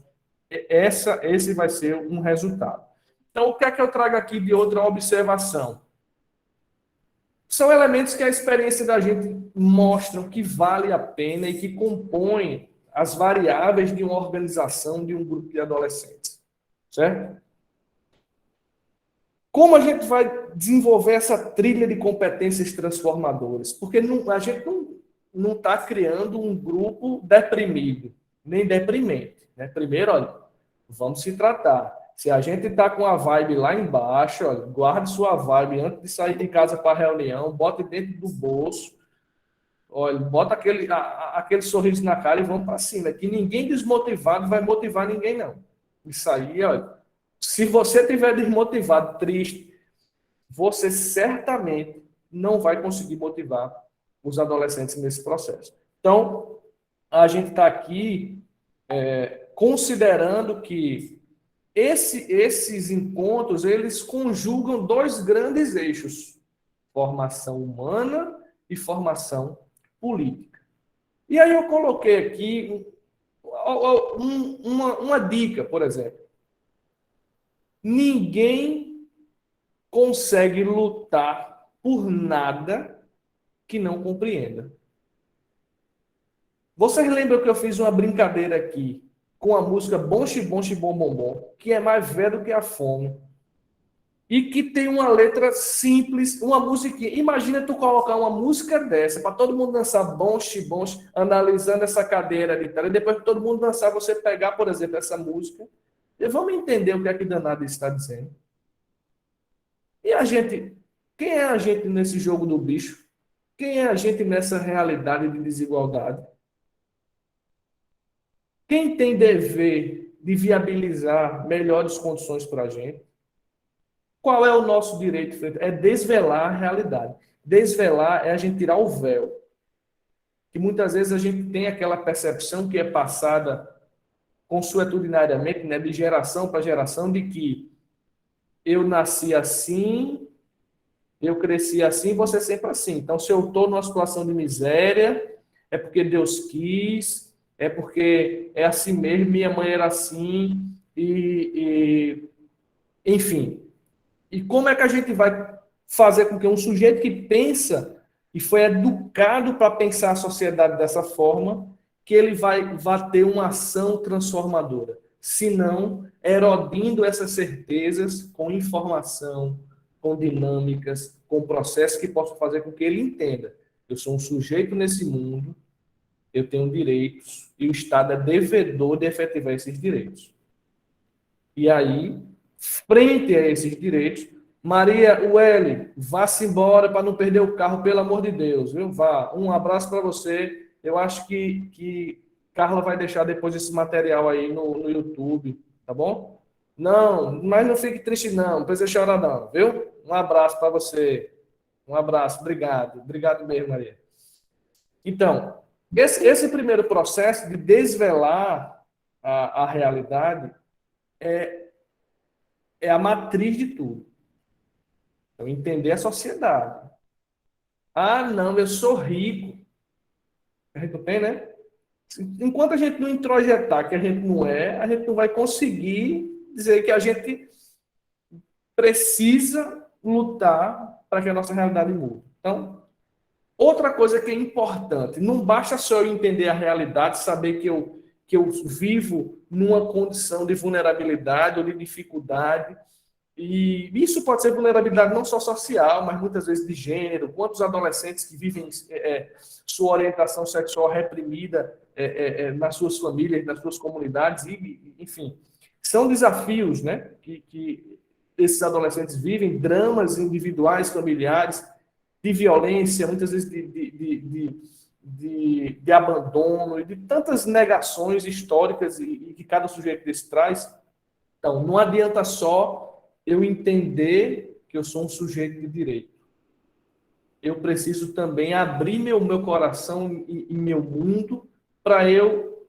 esse vai ser um resultado. Então, o que é que eu trago aqui de outra observação? São elementos que a experiência da gente mostra que vale a pena e que compõem as variáveis de uma organização de um grupo de adolescentes. Certo? Como a gente vai desenvolver essa trilha de competências transformadoras? Porque a gente não está criando um grupo deprimido, nem deprimente. Né? Primeiro, olha, vamos se tratar. Se a gente está com a vibe lá embaixo, olha, guarde sua vibe antes de sair de casa para a reunião, bote dentro do bolso, olha, bota aquele sorriso na cara e vamos para cima. Que ninguém desmotivado vai motivar ninguém, não. Isso aí, olha, se você estiver desmotivado, triste, você certamente não vai conseguir motivar os adolescentes nesse processo. Então, a gente está aqui considerando que esses encontros, eles conjugam 2 grandes eixos, formação humana e formação política. E aí eu coloquei aqui uma dica, por exemplo. Ninguém consegue lutar por nada que não compreenda. Vocês lembram que eu fiz uma brincadeira aqui com a música Bom Xibom Xibom Bom Bom, que é mais velho do que a fome, e que tem uma letra simples, uma musiquinha. Imagina tu colocar uma música dessa para todo mundo dançar Bom Xibom, analisando essa cadeira de tal, e depois que todo mundo dançar, você pegar, por exemplo, essa música, e vamos entender o que é que danado está dizendo. E a gente, quem é a gente nesse jogo do bicho? Quem é a gente nessa realidade de desigualdade? Quem tem dever de viabilizar melhores condições para a gente? Qual é o nosso direito? É desvelar a realidade. Desvelar é a gente tirar o véu. Que muitas vezes a gente tem aquela percepção que é passada consuetudinariamente, né, de geração para geração, de que eu nasci assim, eu cresci assim, você é sempre assim. Então, se eu estou numa situação de miséria, é porque Deus quis, é porque é assim mesmo, minha mãe era assim, enfim. E como é que a gente vai fazer com que um sujeito que pensa e foi educado para pensar a sociedade dessa forma, que ele vai ter uma ação transformadora? Se não, erodindo essas certezas com informação, com dinâmicas, com processos que possam fazer com que ele entenda: eu sou um sujeito nesse mundo, eu tenho direitos, e o Estado é devedor de efetivar esses direitos. E aí, frente a esses direitos, Maria Ueli, vá-se embora para não perder o carro, pelo amor de Deus, viu? Vá. Um abraço para você. Eu acho que Carla vai deixar depois esse material aí no YouTube, tá bom? Não, mas não fique triste não, não precisa chorar não, viu? Um abraço para você. Um abraço, obrigado. Obrigado mesmo, Maria. Então, esse primeiro processo de desvelar a realidade é a matriz de tudo. Então, entender a sociedade. Ah, não, eu sou rico. A gente não tem, né? Enquanto a gente não introjetar que a gente não é, a gente não vai conseguir dizer que a gente precisa lutar para que a nossa realidade mude. Então, outra coisa que é importante, não basta só eu entender a realidade, saber que eu vivo numa condição de vulnerabilidade ou de dificuldade. E isso pode ser vulnerabilidade não só social, mas muitas vezes de gênero. Quantos adolescentes que vivem sua orientação sexual reprimida nas suas famílias, nas suas comunidades, e, enfim. São desafios, né, que esses adolescentes vivem, dramas individuais, familiares, de violência, muitas vezes de abandono e de tantas negações históricas e que cada sujeito desse traz. Então, não adianta só eu entender que eu sou um sujeito de direito. Eu preciso também abrir meu coração e meu mundo para eu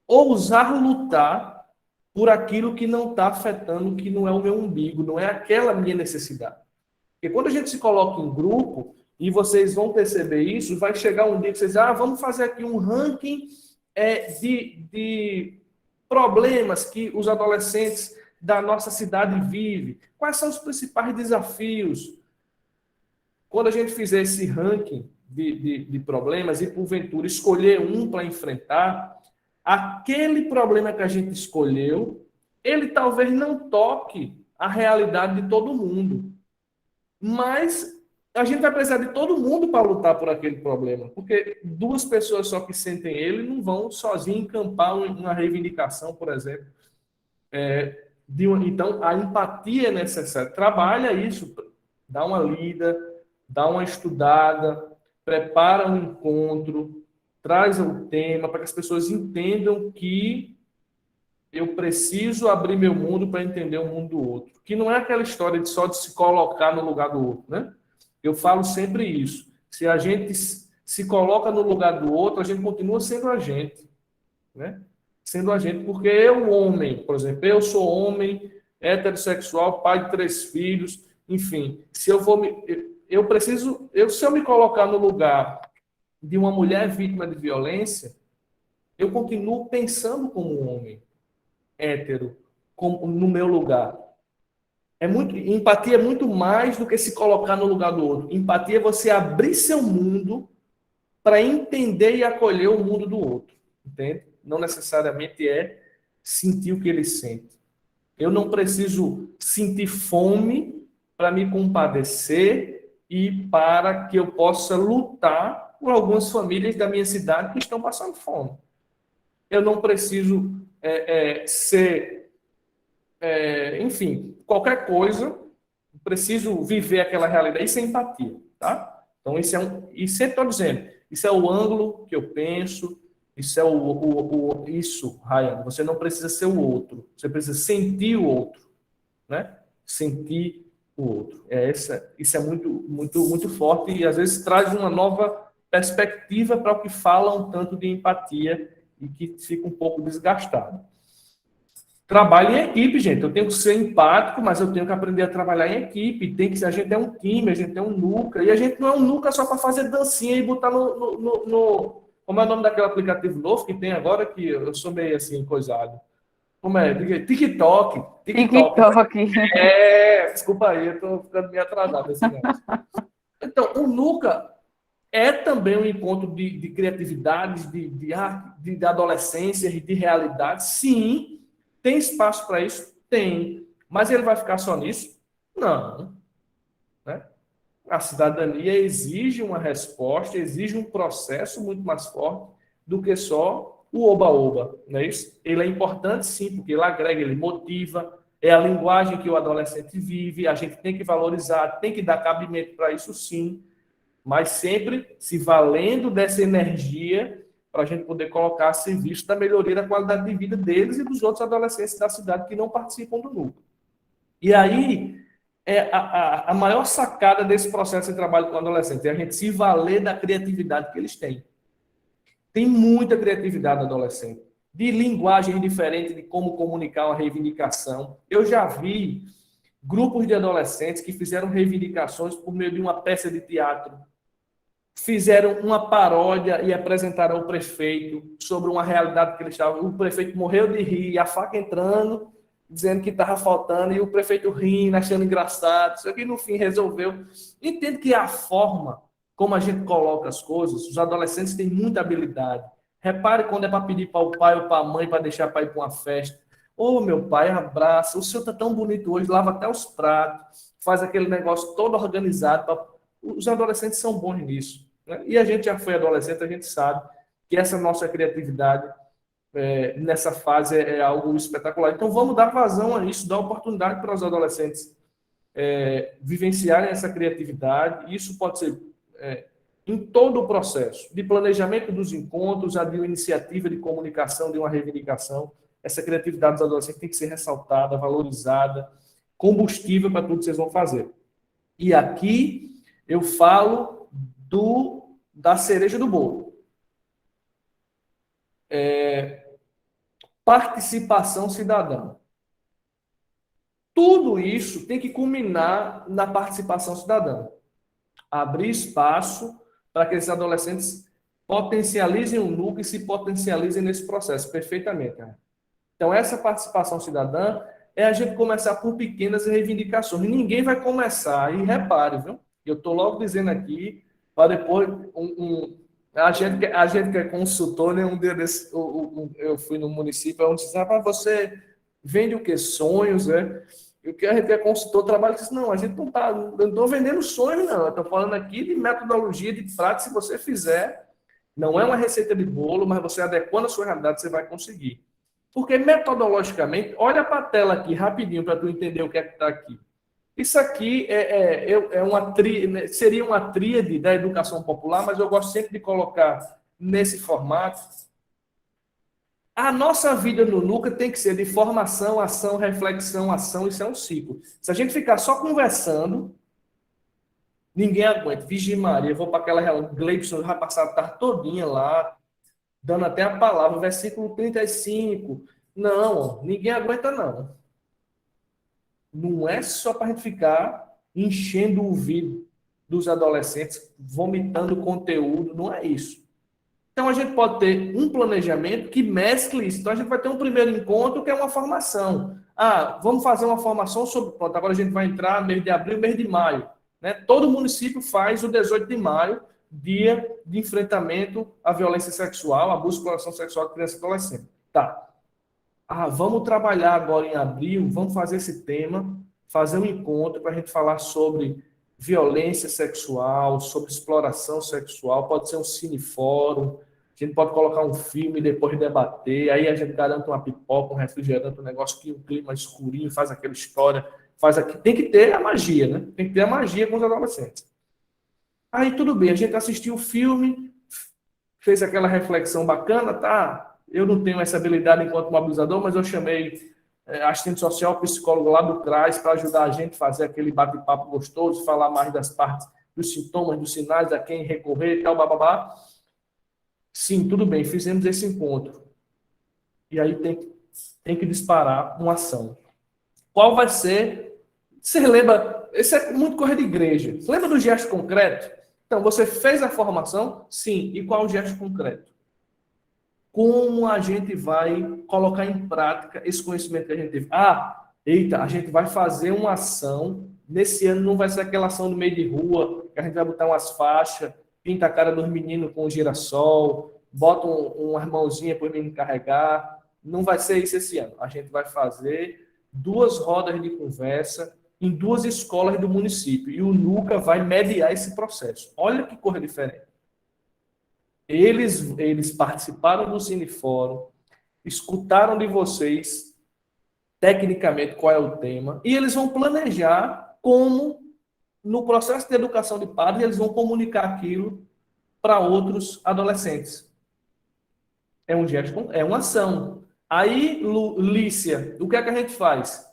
ousar lutar por aquilo que não está afetando, que não é o meu umbigo, não é aquela minha necessidade. Porque quando a gente se coloca em grupo, e vocês vão perceber isso, vai chegar um dia que vocês dizem, vamos fazer aqui um ranking de problemas que os adolescentes da nossa cidade vivem. Quais são os principais desafios? Quando a gente fizer esse ranking de problemas e, porventura, escolher um para enfrentar, aquele problema que a gente escolheu, ele talvez não toque a realidade de todo mundo. Mas a gente vai precisar de todo mundo para lutar por aquele problema, porque duas pessoas só que sentem ele não vão sozinhos encampar uma reivindicação, por exemplo. Então, a empatia é necessária. Trabalha isso, dá uma lida, dá uma estudada, prepara um encontro, traz o tema para que as pessoas entendam que eu preciso abrir meu mundo para entender o mundo do outro. Que não é aquela história de só de se colocar no lugar do outro, né? Eu falo sempre isso. Se a gente se coloca no lugar do outro, a gente continua sendo a gente, né? Sendo a gente, porque eu, homem, por exemplo, eu sou homem, heterossexual, pai de 3 filhos, enfim, se eu me colocar no lugar de uma mulher vítima de violência, eu continuo pensando como um homem hétero, no meu lugar. Empatia é muito mais do que se colocar no lugar do outro. Empatia é você abrir seu mundo para entender e acolher o mundo do outro. Entende? Não necessariamente é sentir o que ele sente. Eu não preciso sentir fome para me compadecer e para que eu possa lutar por algumas famílias da minha cidade que estão passando fome. Eu não preciso ser, enfim, qualquer coisa, preciso viver aquela realidade. Isso é empatia, tá? Então, e sempre estou dizendo, isso é o ângulo que eu penso, isso é isso, Ryan, você não precisa ser o outro, você precisa sentir o outro, né? Sentir o outro. Isso é muito, muito, muito forte e às vezes traz uma nova perspectiva para o que fala um tanto de empatia e que fica um pouco desgastado. Trabalho em equipe, gente. Eu tenho que ser empático, mas eu tenho que aprender a trabalhar em equipe. A gente é um time, a gente é um núcleo. E a gente não é um núcleo só para fazer dancinha e botar no... Como é o nome daquele aplicativo novo que tem agora, que eu sou meio assim, coisado. Como é? TikTok. Desculpa aí, eu estou ficando meio atrasado nesse negócio. Então, o Nuca é também um encontro de criatividades, de adolescência e de realidade. Sim, tem espaço para isso? Tem. Mas ele vai ficar só nisso? Não. Né? A cidadania exige uma resposta, exige um processo muito mais forte do que só o oba-oba. Não é isso? Ele é importante, sim, porque ele agrega, ele motiva, é a linguagem que o adolescente vive, a gente tem que valorizar, tem que dar cabimento para isso, sim, mas sempre se valendo dessa energia para a gente poder colocar a serviço da melhoria da qualidade de vida deles e dos outros adolescentes da cidade que não participam do núcleo. E aí, a maior sacada desse processo de trabalho com adolescente é a gente se valer da criatividade que eles têm. Tem muita criatividade adolescente, de linguagem diferente, de como comunicar uma reivindicação. Eu já vi grupos de adolescentes que fizeram reivindicações por meio de uma peça de teatro, fizeram uma paródia e apresentaram ao prefeito sobre uma realidade que eles estavam. O prefeito morreu de rir, a faca entrando, dizendo que estava faltando, e o prefeito rindo, achando engraçado. Isso aqui, no fim, resolveu. Entendo que a forma como a gente coloca as coisas, os adolescentes têm muita habilidade. Repare quando é para pedir para o pai ou para a mãe para deixar para ir para uma festa. Ô, meu pai, abraça. O senhor está tão bonito hoje, lava até os pratos, faz aquele negócio todo organizado. Os adolescentes são bons nisso. Né? E a gente já foi adolescente, a gente sabe que essa nossa criatividade nessa fase é algo espetacular. Então, vamos dar vazão a isso, dar oportunidade para os adolescentes vivenciarem essa criatividade. Isso pode ser em todo o processo, de planejamento dos encontros, a de uma iniciativa de comunicação, de uma reivindicação. Essa criatividade dos adolescentes tem que ser ressaltada, valorizada, combustível para tudo que vocês vão fazer. E aqui eu falo da cereja do bolo. Participação cidadã. Tudo isso tem que culminar na participação cidadã. Abrir espaço para que esses adolescentes potencializem o núcleo e se potencializem nesse processo, perfeitamente. Né? Então, essa participação cidadã é a gente começar por pequenas reivindicações. E ninguém vai começar, e repare, viu? Eu estou logo dizendo aqui, para depois a gente que é consultor, né? Um dia desse, eu fui no município, onde disse, você vende o quê? Sonhos, né? E o que a gente que é consultor trabalha com isso? Não, a gente não está, não estou vendendo sonhos, não. Eu estou falando aqui de metodologia, de prática, se você fizer, não é uma receita de bolo, mas você adequando a sua realidade, você vai conseguir. Porque metodologicamente, olha para a tela aqui, rapidinho, para tu entender o que é que está aqui. Isso aqui seria uma tríade da educação popular, mas eu gosto sempre de colocar nesse formato. A nossa vida no núcleo tem que ser de formação, ação, reflexão, ação, isso é um ciclo. Se a gente ficar só conversando, ninguém aguenta. Vixe Maria, eu vou para aquela reunião, Gleibson vai passar a tarde todinha lá, dando até a palavra, versículo 35. Não, ninguém aguenta, não. Não é só para a gente ficar enchendo o ouvido dos adolescentes, vomitando conteúdo, não é isso. Então, a gente pode ter um planejamento que mescle isso. Então, a gente vai ter um primeiro encontro, que é uma formação. Vamos fazer uma formação sobre... Pronto, agora a gente vai entrar mês de abril, mês de maio. Né? Todo município faz o 18 de maio, dia de enfrentamento à violência sexual, abuso e exploração sexual de criança e adolescente. Tá. Vamos trabalhar agora em abril, vamos fazer esse tema, fazer um encontro para a gente falar sobre violência sexual, sobre exploração sexual, pode ser um cinefórum, a gente pode colocar um filme e depois debater, aí a gente garante uma pipoca, um refrigerante, um negócio que o clima escurinho, faz aquela história, tem que ter a magia, né? Tem que ter a magia com os adolescentes. Aí tudo bem, a gente assistiu o filme, fez aquela reflexão bacana, tá? Eu não tenho essa habilidade enquanto mobilizador, mas eu chamei assistente social, psicólogo lá do CRAS, para ajudar a gente a fazer aquele bate-papo gostoso, falar mais das partes, dos sintomas, dos sinais, a quem recorrer e tal, bababá. Sim, tudo bem, fizemos esse encontro. E aí tem que disparar uma ação. Qual vai ser? Você lembra? Esse é muito coisa de igreja. Você lembra do gesto concreto? Então, você fez a formação? Sim. E qual o gesto concreto? Como a gente vai colocar em prática esse conhecimento que a gente teve? A gente vai fazer uma ação. Nesse ano não vai ser aquela ação do meio de rua, que a gente vai botar umas faixas, pinta a cara dos meninos com girassol, bota uma mãozinha para o menino carregar. Não vai ser isso esse ano. A gente vai fazer 2 rodas de conversa em 2 escolas do município. E o NUCA vai mediar esse processo. Olha que coisa diferente. Eles participaram do Cinefórum, escutaram de vocês, tecnicamente, qual é o tema, e eles vão planejar como, no processo de educação de padres, eles vão comunicar aquilo para outros adolescentes. É um gesto, é uma ação. Aí, Lícia, o que é que a gente faz?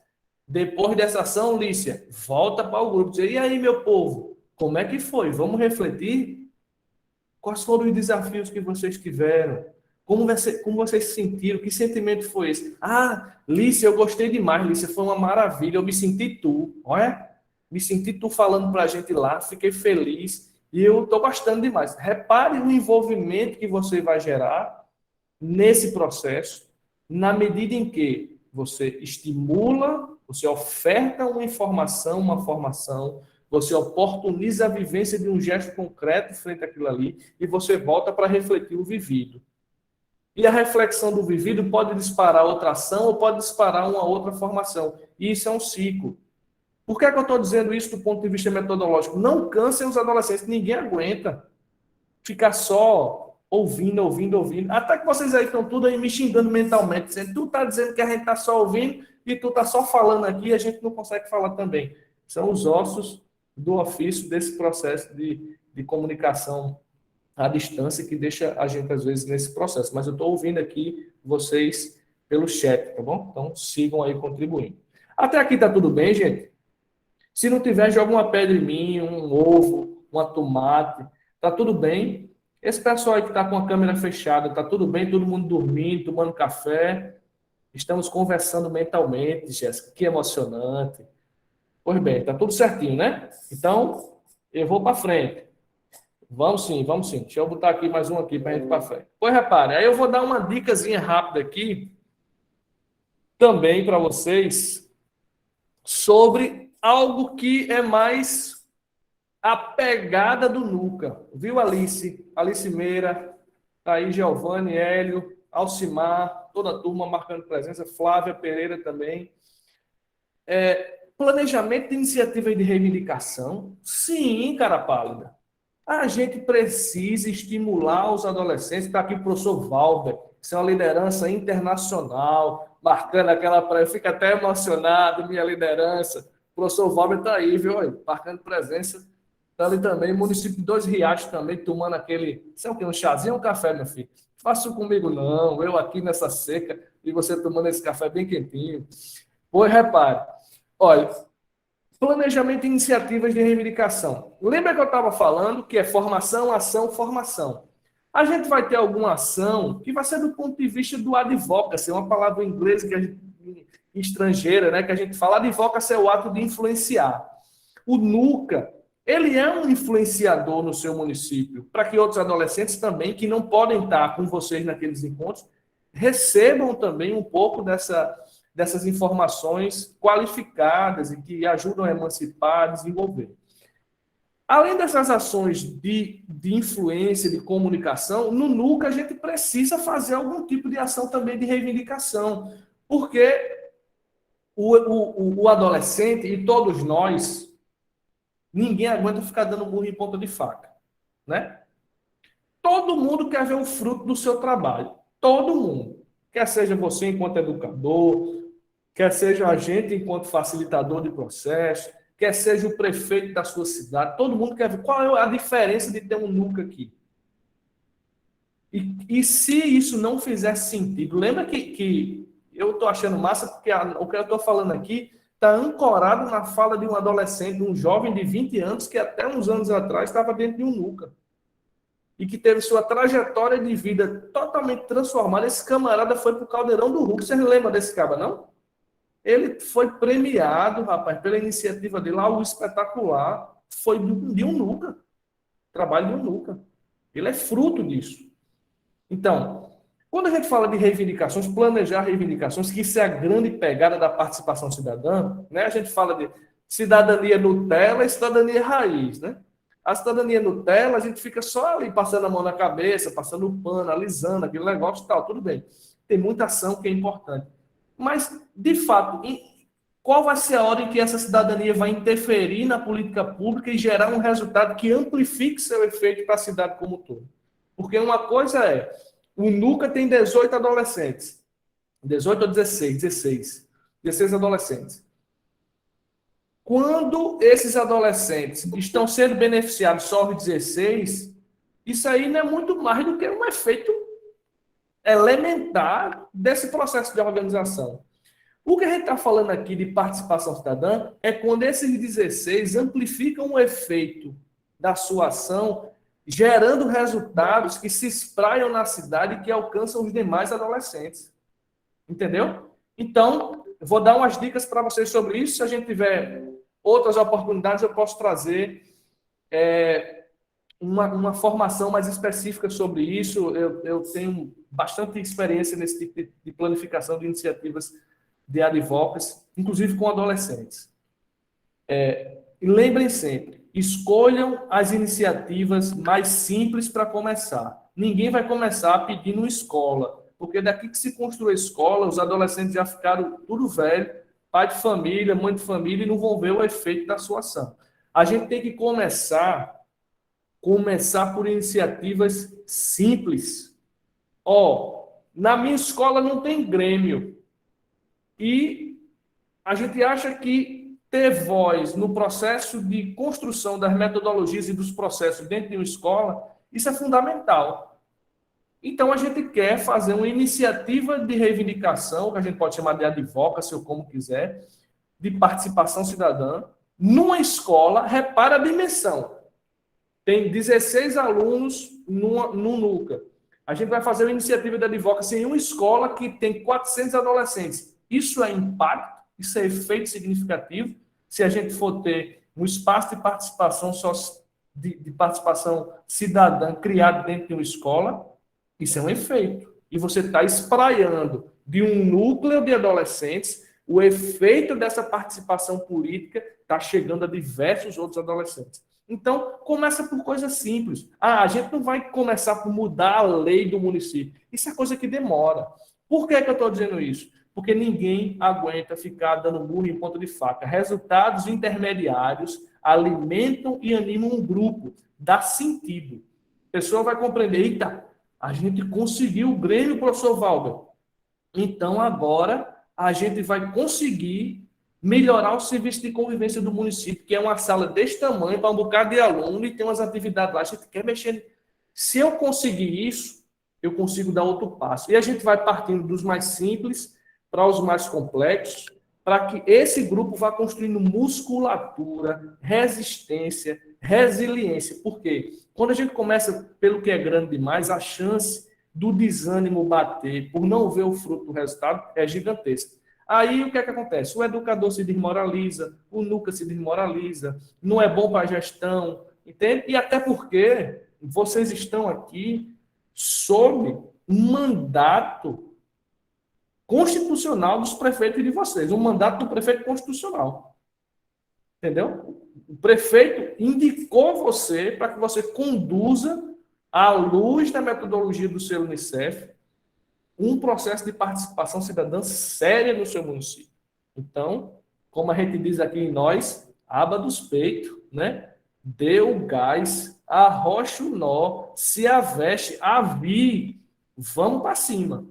Depois dessa ação, Lícia, volta para o grupo, dizer, e aí, meu povo, como é que foi? Vamos refletir? Quais foram os desafios que vocês tiveram? Como vocês se sentiram? Que sentimento foi esse? Lícia, eu gostei demais, Lícia, foi uma maravilha, eu me senti tu, olha, me senti tu falando para a gente lá, fiquei feliz, e eu estou gostando demais. Repare o envolvimento que você vai gerar nesse processo, na medida em que você estimula, você oferta uma informação, uma formação, você oportuniza a vivência de um gesto concreto frente àquilo ali e você volta para refletir o vivido. E a reflexão do vivido pode disparar outra ação ou pode disparar uma outra formação. E isso é um ciclo. Por que é que eu estou dizendo isso do ponto de vista metodológico? Não cansem os adolescentes, ninguém aguenta ficar só ouvindo. Até que vocês aí estão tudo aí me xingando mentalmente, dizendo, tu está dizendo que a gente está só ouvindo e tu está só falando aqui e a gente não consegue falar também. São os ossos do ofício desse processo de comunicação à distância que deixa a gente, às vezes, nesse processo. Mas eu estou ouvindo aqui vocês pelo chat, tá bom? Então, sigam aí contribuindo. Até aqui tá tudo bem, gente? Se não tiver, joga uma pedra em mim, um ovo, uma tomate. Tá tudo bem? Esse pessoal aí que tá com a câmera fechada, tá tudo bem? Todo mundo dormindo, tomando café. Estamos conversando mentalmente, Jéssica. Que emocionante. Pois bem, tá tudo certinho, né? Então, eu vou para frente. Vamos sim. Deixa eu botar aqui mais um aqui para a gente ir para frente. Pois repare, aí eu vou dar uma dicasinha rápida aqui, também para vocês, sobre algo que é mais a pegada do NUCA. Viu, Alice? Alice Meira, tá aí Giovanni, Hélio, Alcimar, toda a turma marcando presença, Flávia Pereira também. Planejamento de iniciativas de reivindicação? Sim, cara pálida. A gente precisa estimular os adolescentes. Está aqui o professor Valber, que é uma liderança internacional, marcando aquela... Eu fico até emocionado, minha liderança. O professor Valber está aí, viu? Marcando presença. Está ali também, município de Dois Riachos também, tomando aquele... Sabe o que? Um chazinho ou um café, meu filho? Faça comigo não, eu aqui nessa seca e você tomando esse café bem quentinho. Pois repare, olha, planejamento de iniciativas de reivindicação. Lembra que eu estava falando que é formação, ação, formação. A gente vai ter alguma ação que vai ser do ponto de vista do advocacy, uma palavra em inglês que a gente, estrangeira, né, que a gente fala, advocacy é o ato de influenciar. O NUCA ele é um influenciador no seu município, para que outros adolescentes também, que não podem estar com vocês naqueles encontros, recebam também um pouco dessas informações qualificadas e que ajudam a emancipar, a desenvolver. Além dessas ações de influência, de comunicação, no NUCA a gente precisa fazer algum tipo de ação também de reivindicação, porque o adolescente e todos nós, ninguém aguenta ficar dando murro em ponta de faca, né? Todo mundo quer ver o fruto do seu trabalho. Todo mundo. Quer seja você enquanto educador, quer seja a gente enquanto facilitador de processo, quer seja o prefeito da sua cidade, todo mundo quer ver qual é a diferença de ter um NUCA aqui. E se isso não fizer sentido, lembra que eu estou achando massa, porque o que eu estou falando aqui está ancorado na fala de um adolescente, um jovem de 20 anos, que até uns anos atrás estava dentro de um NUCA. E que teve sua trajetória de vida totalmente transformada. Esse camarada foi para o Caldeirão do Hulk. Vocês lembram desse cara, não? Ele foi premiado, rapaz, pela iniciativa dele, algo espetacular. Foi de um NUCA. Trabalho de um NUCA. Ele é fruto disso. Então, quando a gente fala de reivindicações, planejar reivindicações, que isso é a grande pegada da participação cidadã, né? A gente fala de cidadania Nutella e cidadania raiz, né? A cidadania Nutella, a gente fica só ali passando a mão na cabeça, passando o pano, alisando aquele negócio e tal, tudo bem. Tem muita ação que é importante. Mas, de fato, qual vai ser a hora em que essa cidadania vai interferir na política pública e gerar um resultado que amplifique seu efeito para a cidade como um todo? Porque uma coisa é, o NUCA tem 18 adolescentes, 18 ou 16 adolescentes. Quando esses adolescentes estão sendo beneficiados só aos 16, isso aí não é muito mais do que um efeito elementar desse processo de organização. O que a gente está falando aqui de participação cidadã é quando esses 16 amplificam o efeito da sua ação, gerando resultados que se espraiam na cidade e que alcançam os demais adolescentes. Entendeu? Então, eu vou dar umas dicas para vocês sobre isso. Se a gente tiver outras oportunidades, eu posso trazer uma formação mais específica sobre isso. Eu tenho bastante experiência nesse tipo de planificação de iniciativas de advocacy, inclusive com adolescentes. E lembrem sempre, escolham as iniciativas mais simples para começar. Ninguém vai começar pedindo uma escola, porque daqui que se construa a escola, os adolescentes já ficaram tudo velho, pai de família, mãe de família, e não vão ver o efeito da sua ação. A gente tem que começar por iniciativas simples. Na minha escola não tem grêmio. E a gente acha que ter voz no processo de construção das metodologias e dos processos dentro de uma escola, isso é fundamental. Então, a gente quer fazer uma iniciativa de reivindicação, que a gente pode chamar de advocacy ou como quiser, de participação cidadã, numa escola. Repara a dimensão. Tem 16 alunos no NUCA. A gente vai fazer uma iniciativa de advocacy em uma escola que tem 400 adolescentes. Isso é impacto, isso é efeito significativo. Se a gente for ter um espaço de participação de participação cidadã criado dentro de uma escola, isso é um efeito. E você está espraiando de um núcleo de adolescentes, o efeito dessa participação política está chegando a diversos outros adolescentes. Então, começa por coisas simples. A gente não vai começar por mudar a lei do município. Isso é coisa que demora. Por que eu estou dizendo isso? Porque ninguém aguenta ficar dando murro em ponta de faca. Resultados intermediários alimentam e animam um grupo. Dá sentido. A pessoa vai compreender, eita, a gente conseguiu o Grêmio, professor Valber. Então, agora, a gente vai conseguir melhorar o serviço de convivência do município, que é uma sala desse tamanho para um bocado de aluno e tem umas atividades lá. A gente quer mexer. Se eu conseguir isso, eu consigo dar outro passo. E a gente vai partindo dos mais simples para os mais complexos, para que esse grupo vá construindo musculatura, resistência, resiliência. Por quê? Quando a gente começa pelo que é grande demais, a chance do desânimo bater por não ver o fruto do resultado é gigantesca. Aí o que é que acontece? O educador se desmoraliza, o NUCA se desmoraliza, não é bom para a gestão, entende? E até porque vocês estão aqui sob um mandato constitucional dos prefeitos de vocês, um mandato do prefeito constitucional. Entendeu? O prefeito indicou você para que você conduza, à luz da metodologia do seu Unicef, um processo de participação cidadã séria no seu município. Então, como a gente diz aqui em nós, aba dos peitos, né? Dê o gás, arrocha o nó, se aveste, avi, vamos para cima.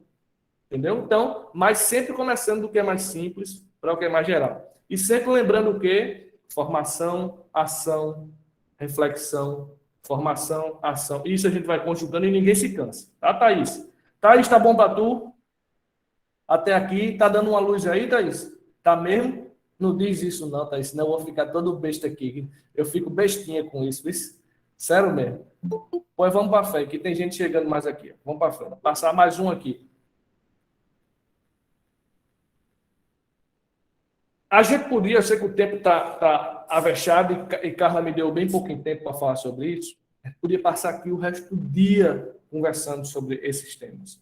Entendeu? Então, mas sempre começando do que é mais simples para o que é mais geral. E sempre lembrando o quê? Formação, ação, reflexão, formação, ação. Isso a gente vai conjugando e ninguém se cansa. Tá, Thaís? Thaís, tá bom para tu? Até aqui, tá dando uma luz aí, Thaís? Tá mesmo? Não diz isso não, Thaís, senão eu vou ficar todo besta aqui. Eu fico bestinha com isso, viu? Sério mesmo. Pois vamos para frente, que tem gente chegando mais aqui. Vamos para frente. Passar mais um aqui. A gente podia, eu sei que o tempo está avexado e Carla me deu bem pouquinho tempo para falar sobre isso, a gente podia passar aqui o resto do dia conversando sobre esses temas.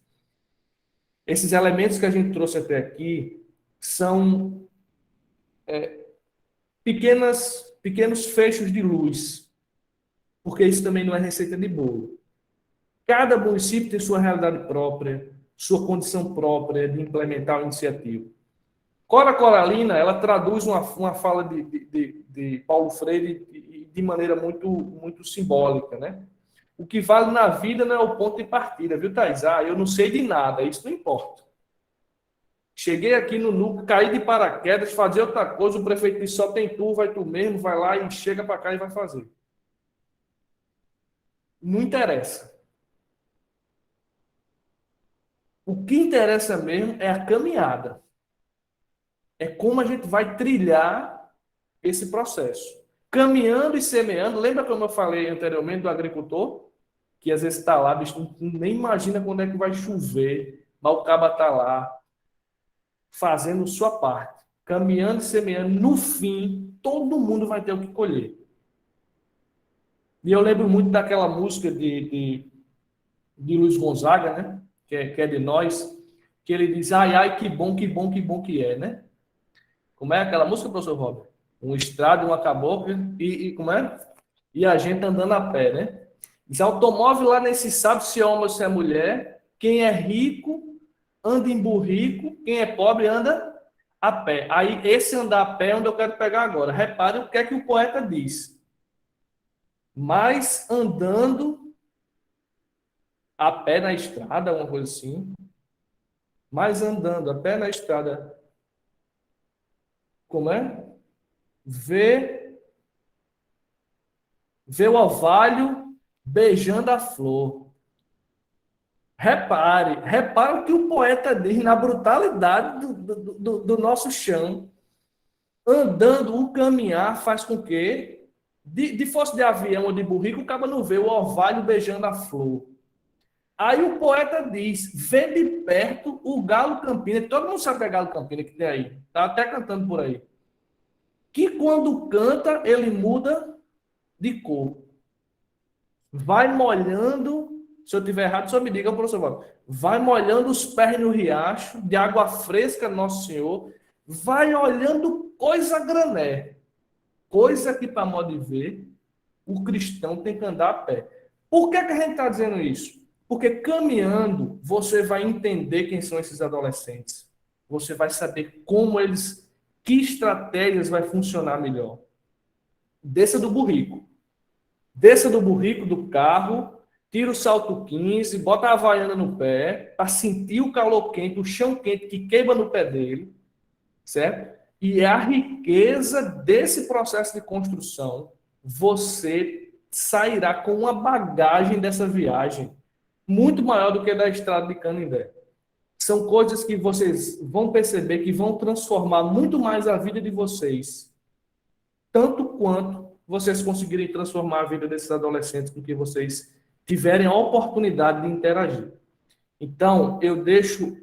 Esses elementos que a gente trouxe até aqui são pequenos fechos de luz, porque isso também não é receita de bolo. Cada município tem sua realidade própria, sua condição própria de implementar a iniciativa. Cora Coralina, ela traduz uma fala de Paulo Freire de maneira muito simbólica, né? O que vale na vida não é o ponto de partida, viu, Thais? Eu não sei de nada, isso não importa. Cheguei aqui no NUCA, caí de paraquedas, fazer outra coisa, o prefeito disse, só tem tu, vai tu mesmo, vai lá e chega para cá e vai fazer. Não interessa. O que interessa mesmo é a caminhada. É como a gente vai trilhar esse processo. Caminhando e semeando. Lembra como eu falei anteriormente do agricultor? Que às vezes está lá, bicho, nem imagina quando é que vai chover, mas o caba está lá, fazendo sua parte. Caminhando e semeando. No fim, todo mundo vai ter o que colher. E eu lembro muito daquela música de Luiz Gonzaga, né? Que é de nós, que ele diz, ai, que bom, que bom, que bom que é, né? Como é aquela música, professor Robert? Um estrado, uma cabocla e como é? E a gente andando a pé, né? Diz, automóvel lá nem se sabe se é homem ou se é mulher. Quem é rico anda em burrico, quem é pobre anda a pé. Aí esse andar a pé é onde eu quero pegar agora. Repare o que é que o poeta diz. Mas andando a pé na estrada, uma coisa assim. Mas andando a pé na estrada. Como é? Vê o orvalho beijando a flor. Repare o que o poeta diz na brutalidade do nosso chão. Andando, o caminhar faz com que, de fosse de avião ou de burrico, o cara não vê o orvalho beijando a flor. Aí o poeta diz, vê de perto o galo campina, todo mundo sabe que é galo campina que tem aí, tá até cantando por aí. Que quando canta, ele muda de cor. Vai molhando, se eu estiver errado, só me diga, professor Valdo. Vai molhando os pés no riacho, de água fresca, Nosso Senhor. Vai olhando coisa grané. Coisa que, para modo de ver, o cristão tem que andar a pé. Por que a gente está dizendo isso? Porque caminhando, você vai entender quem são esses adolescentes. Você vai saber como eles, que estratégias vai funcionar melhor. Desça do burrico. Desça do burrico do carro, tira o salto 15, bota a havaiana no pé, para sentir o calor quente, o chão quente que queima no pé dele, certo? E é a riqueza desse processo de construção, você sairá com uma bagagem dessa viagem muito maior do que da estrada de Canindé. São coisas que vocês vão perceber que vão transformar muito mais a vida de vocês, tanto quanto vocês conseguirem transformar a vida desses adolescentes com que vocês tiverem a oportunidade de interagir. Então, eu deixo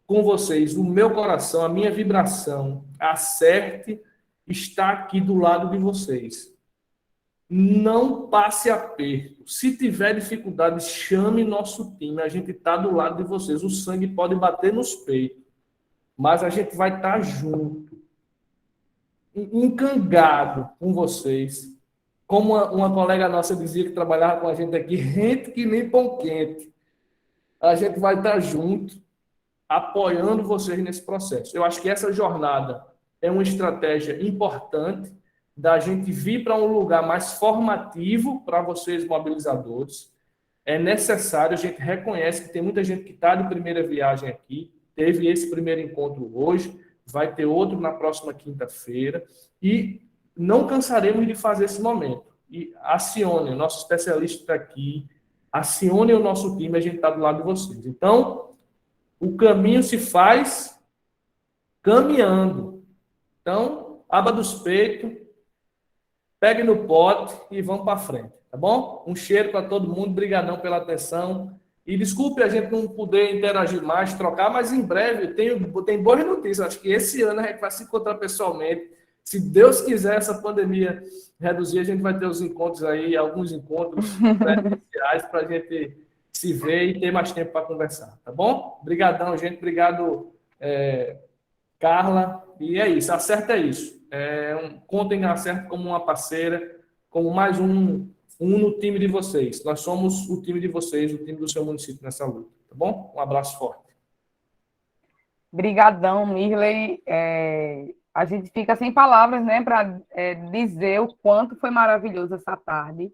com vocês, o meu coração, a minha vibração, acerte, está aqui do lado de vocês. Não passe aperto. Se tiver dificuldade, chame nosso time. A gente está do lado de vocês. O sangue pode bater nos peitos, mas a gente vai estar junto, encangado com vocês. Como uma colega nossa dizia que trabalhava com a gente aqui, rente que nem pão quente. A gente vai estar junto, apoiando vocês nesse processo. Eu acho que essa jornada é uma estratégia importante da gente vir para um lugar mais formativo para vocês, mobilizadores. É necessário, a gente reconhece que tem muita gente que está de primeira viagem aqui, teve esse primeiro encontro hoje, vai ter outro na próxima quinta-feira, e não cansaremos de fazer esse momento. E acione, o nosso especialista está aqui, acione o nosso time, a gente está do lado de vocês. Então, o caminho se faz caminhando. Então, aba dos peitos, pegue no pote e vamos para frente, tá bom? Um cheiro para todo mundo, brigadão pela atenção. E desculpe a gente não poder interagir mais, trocar, mas em breve tem boas notícias. Acho que esse ano a gente vai se encontrar pessoalmente. Se Deus quiser, essa pandemia reduzir, a gente vai ter os encontros aí, alguns encontros presenciais para a gente se ver e ter mais tempo para conversar, tá bom? Obrigadão, gente. Obrigado, Carla. E é isso, acerta isso. Contem na Acerta como uma parceira, como mais um no time de vocês. Nós somos o time de vocês, o time do seu município nessa luta, tá bom? Um abraço forte. Brigadão, Mirley. A gente fica sem palavras, né, para dizer o quanto foi maravilhoso essa tarde,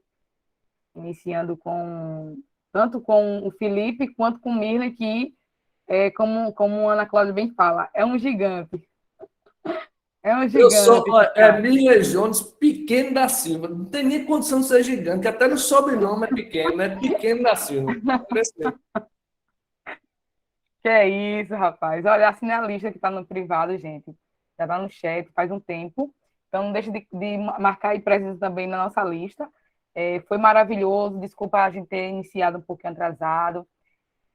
iniciando tanto com o Felipe quanto com o Mirley, que, como a Ana Cláudia bem fala, é um gigante. É um gigante. Eu sou Mirley Jones, Pequeno da Silva. Não tem nem condição de ser gigante, até no sobrenome é pequeno, né? Pequeno da Silva. Que é isso, rapaz. Olha, assina a lista que está no privado, gente. Já está no chat faz um tempo. Então, não deixe de marcar aí presença também na nossa lista. Foi maravilhoso. Desculpa a gente ter iniciado um pouquinho atrasado.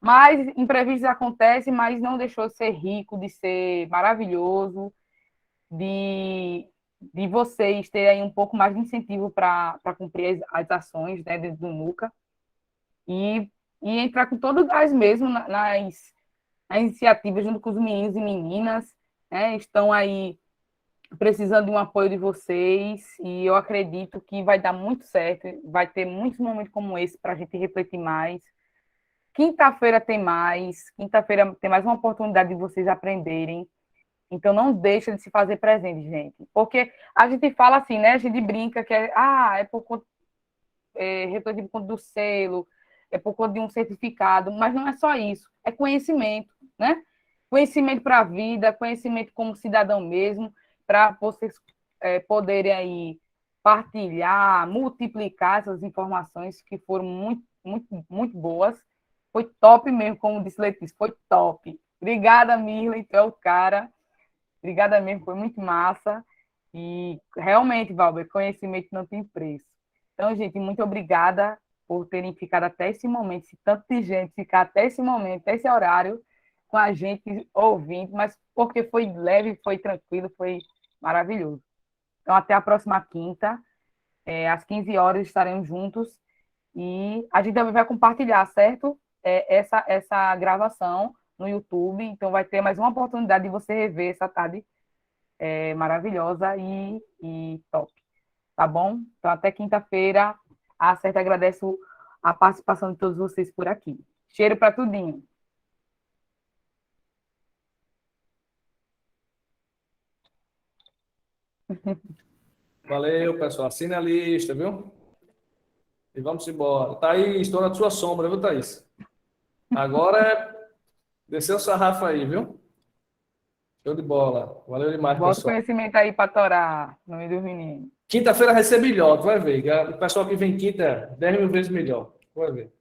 Mas imprevistos acontecem, mas não deixou de ser rico, de ser maravilhoso, de vocês terem um pouco mais de incentivo para cumprir as ações, né, dentro do NUCA. E entrar com todo o gás mesmo nas iniciativas junto com os meninos e meninas, né, estão aí precisando de um apoio de vocês, e eu acredito que vai dar muito certo, vai ter muitos momentos como esse para a gente refletir mais. Quinta-feira tem mais uma oportunidade de vocês aprenderem, então não deixa de se fazer presente, gente, porque a gente fala assim, né, a gente brinca que é por conta, refletir por conta do selo, é por conta de um certificado, mas não é só isso, é conhecimento, né? Conhecimento para a vida, conhecimento como cidadão mesmo, para vocês poderem aí partilhar, multiplicar essas informações que foram muito, muito, muito boas. Foi top mesmo, como disse Letícia, foi top. Obrigada, Mirley, tu é o cara. Obrigada mesmo, foi muito massa. E realmente, Valber, conhecimento não tem preço. Então, gente, muito obrigada por terem ficado até esse momento, se tanto de gente ficar até esse momento, até esse horário, com a gente ouvindo, mas porque foi leve, foi tranquilo, foi maravilhoso. Então, até a próxima quinta, às 15 horas, estaremos juntos, e a gente também vai compartilhar, certo? Essa gravação no YouTube, então vai ter mais uma oportunidade de você rever essa tarde maravilhosa e top, tá bom? Então, até quinta-feira, a Acerta agradece a participação de todos vocês por aqui. Cheiro para tudinho. Valeu, pessoal. Assina a lista, viu? E vamos embora. Thaís, estou na sua sombra, viu, Thaís? Agora desceu o sarrafo aí, viu? Show de bola. Valeu demais, Bota o pessoal. conhecimento aí para torar no meio dos meninos. Quinta-feira vai ser melhor, tu vai ver. O pessoal que vem quinta é 10 mil vezes melhor. Vai ver.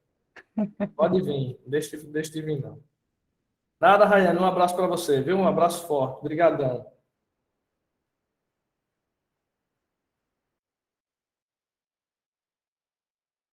Pode vir. Deixa de vir, não. Nada, Rayane. Um abraço para você, viu? Um abraço forte. Obrigadão.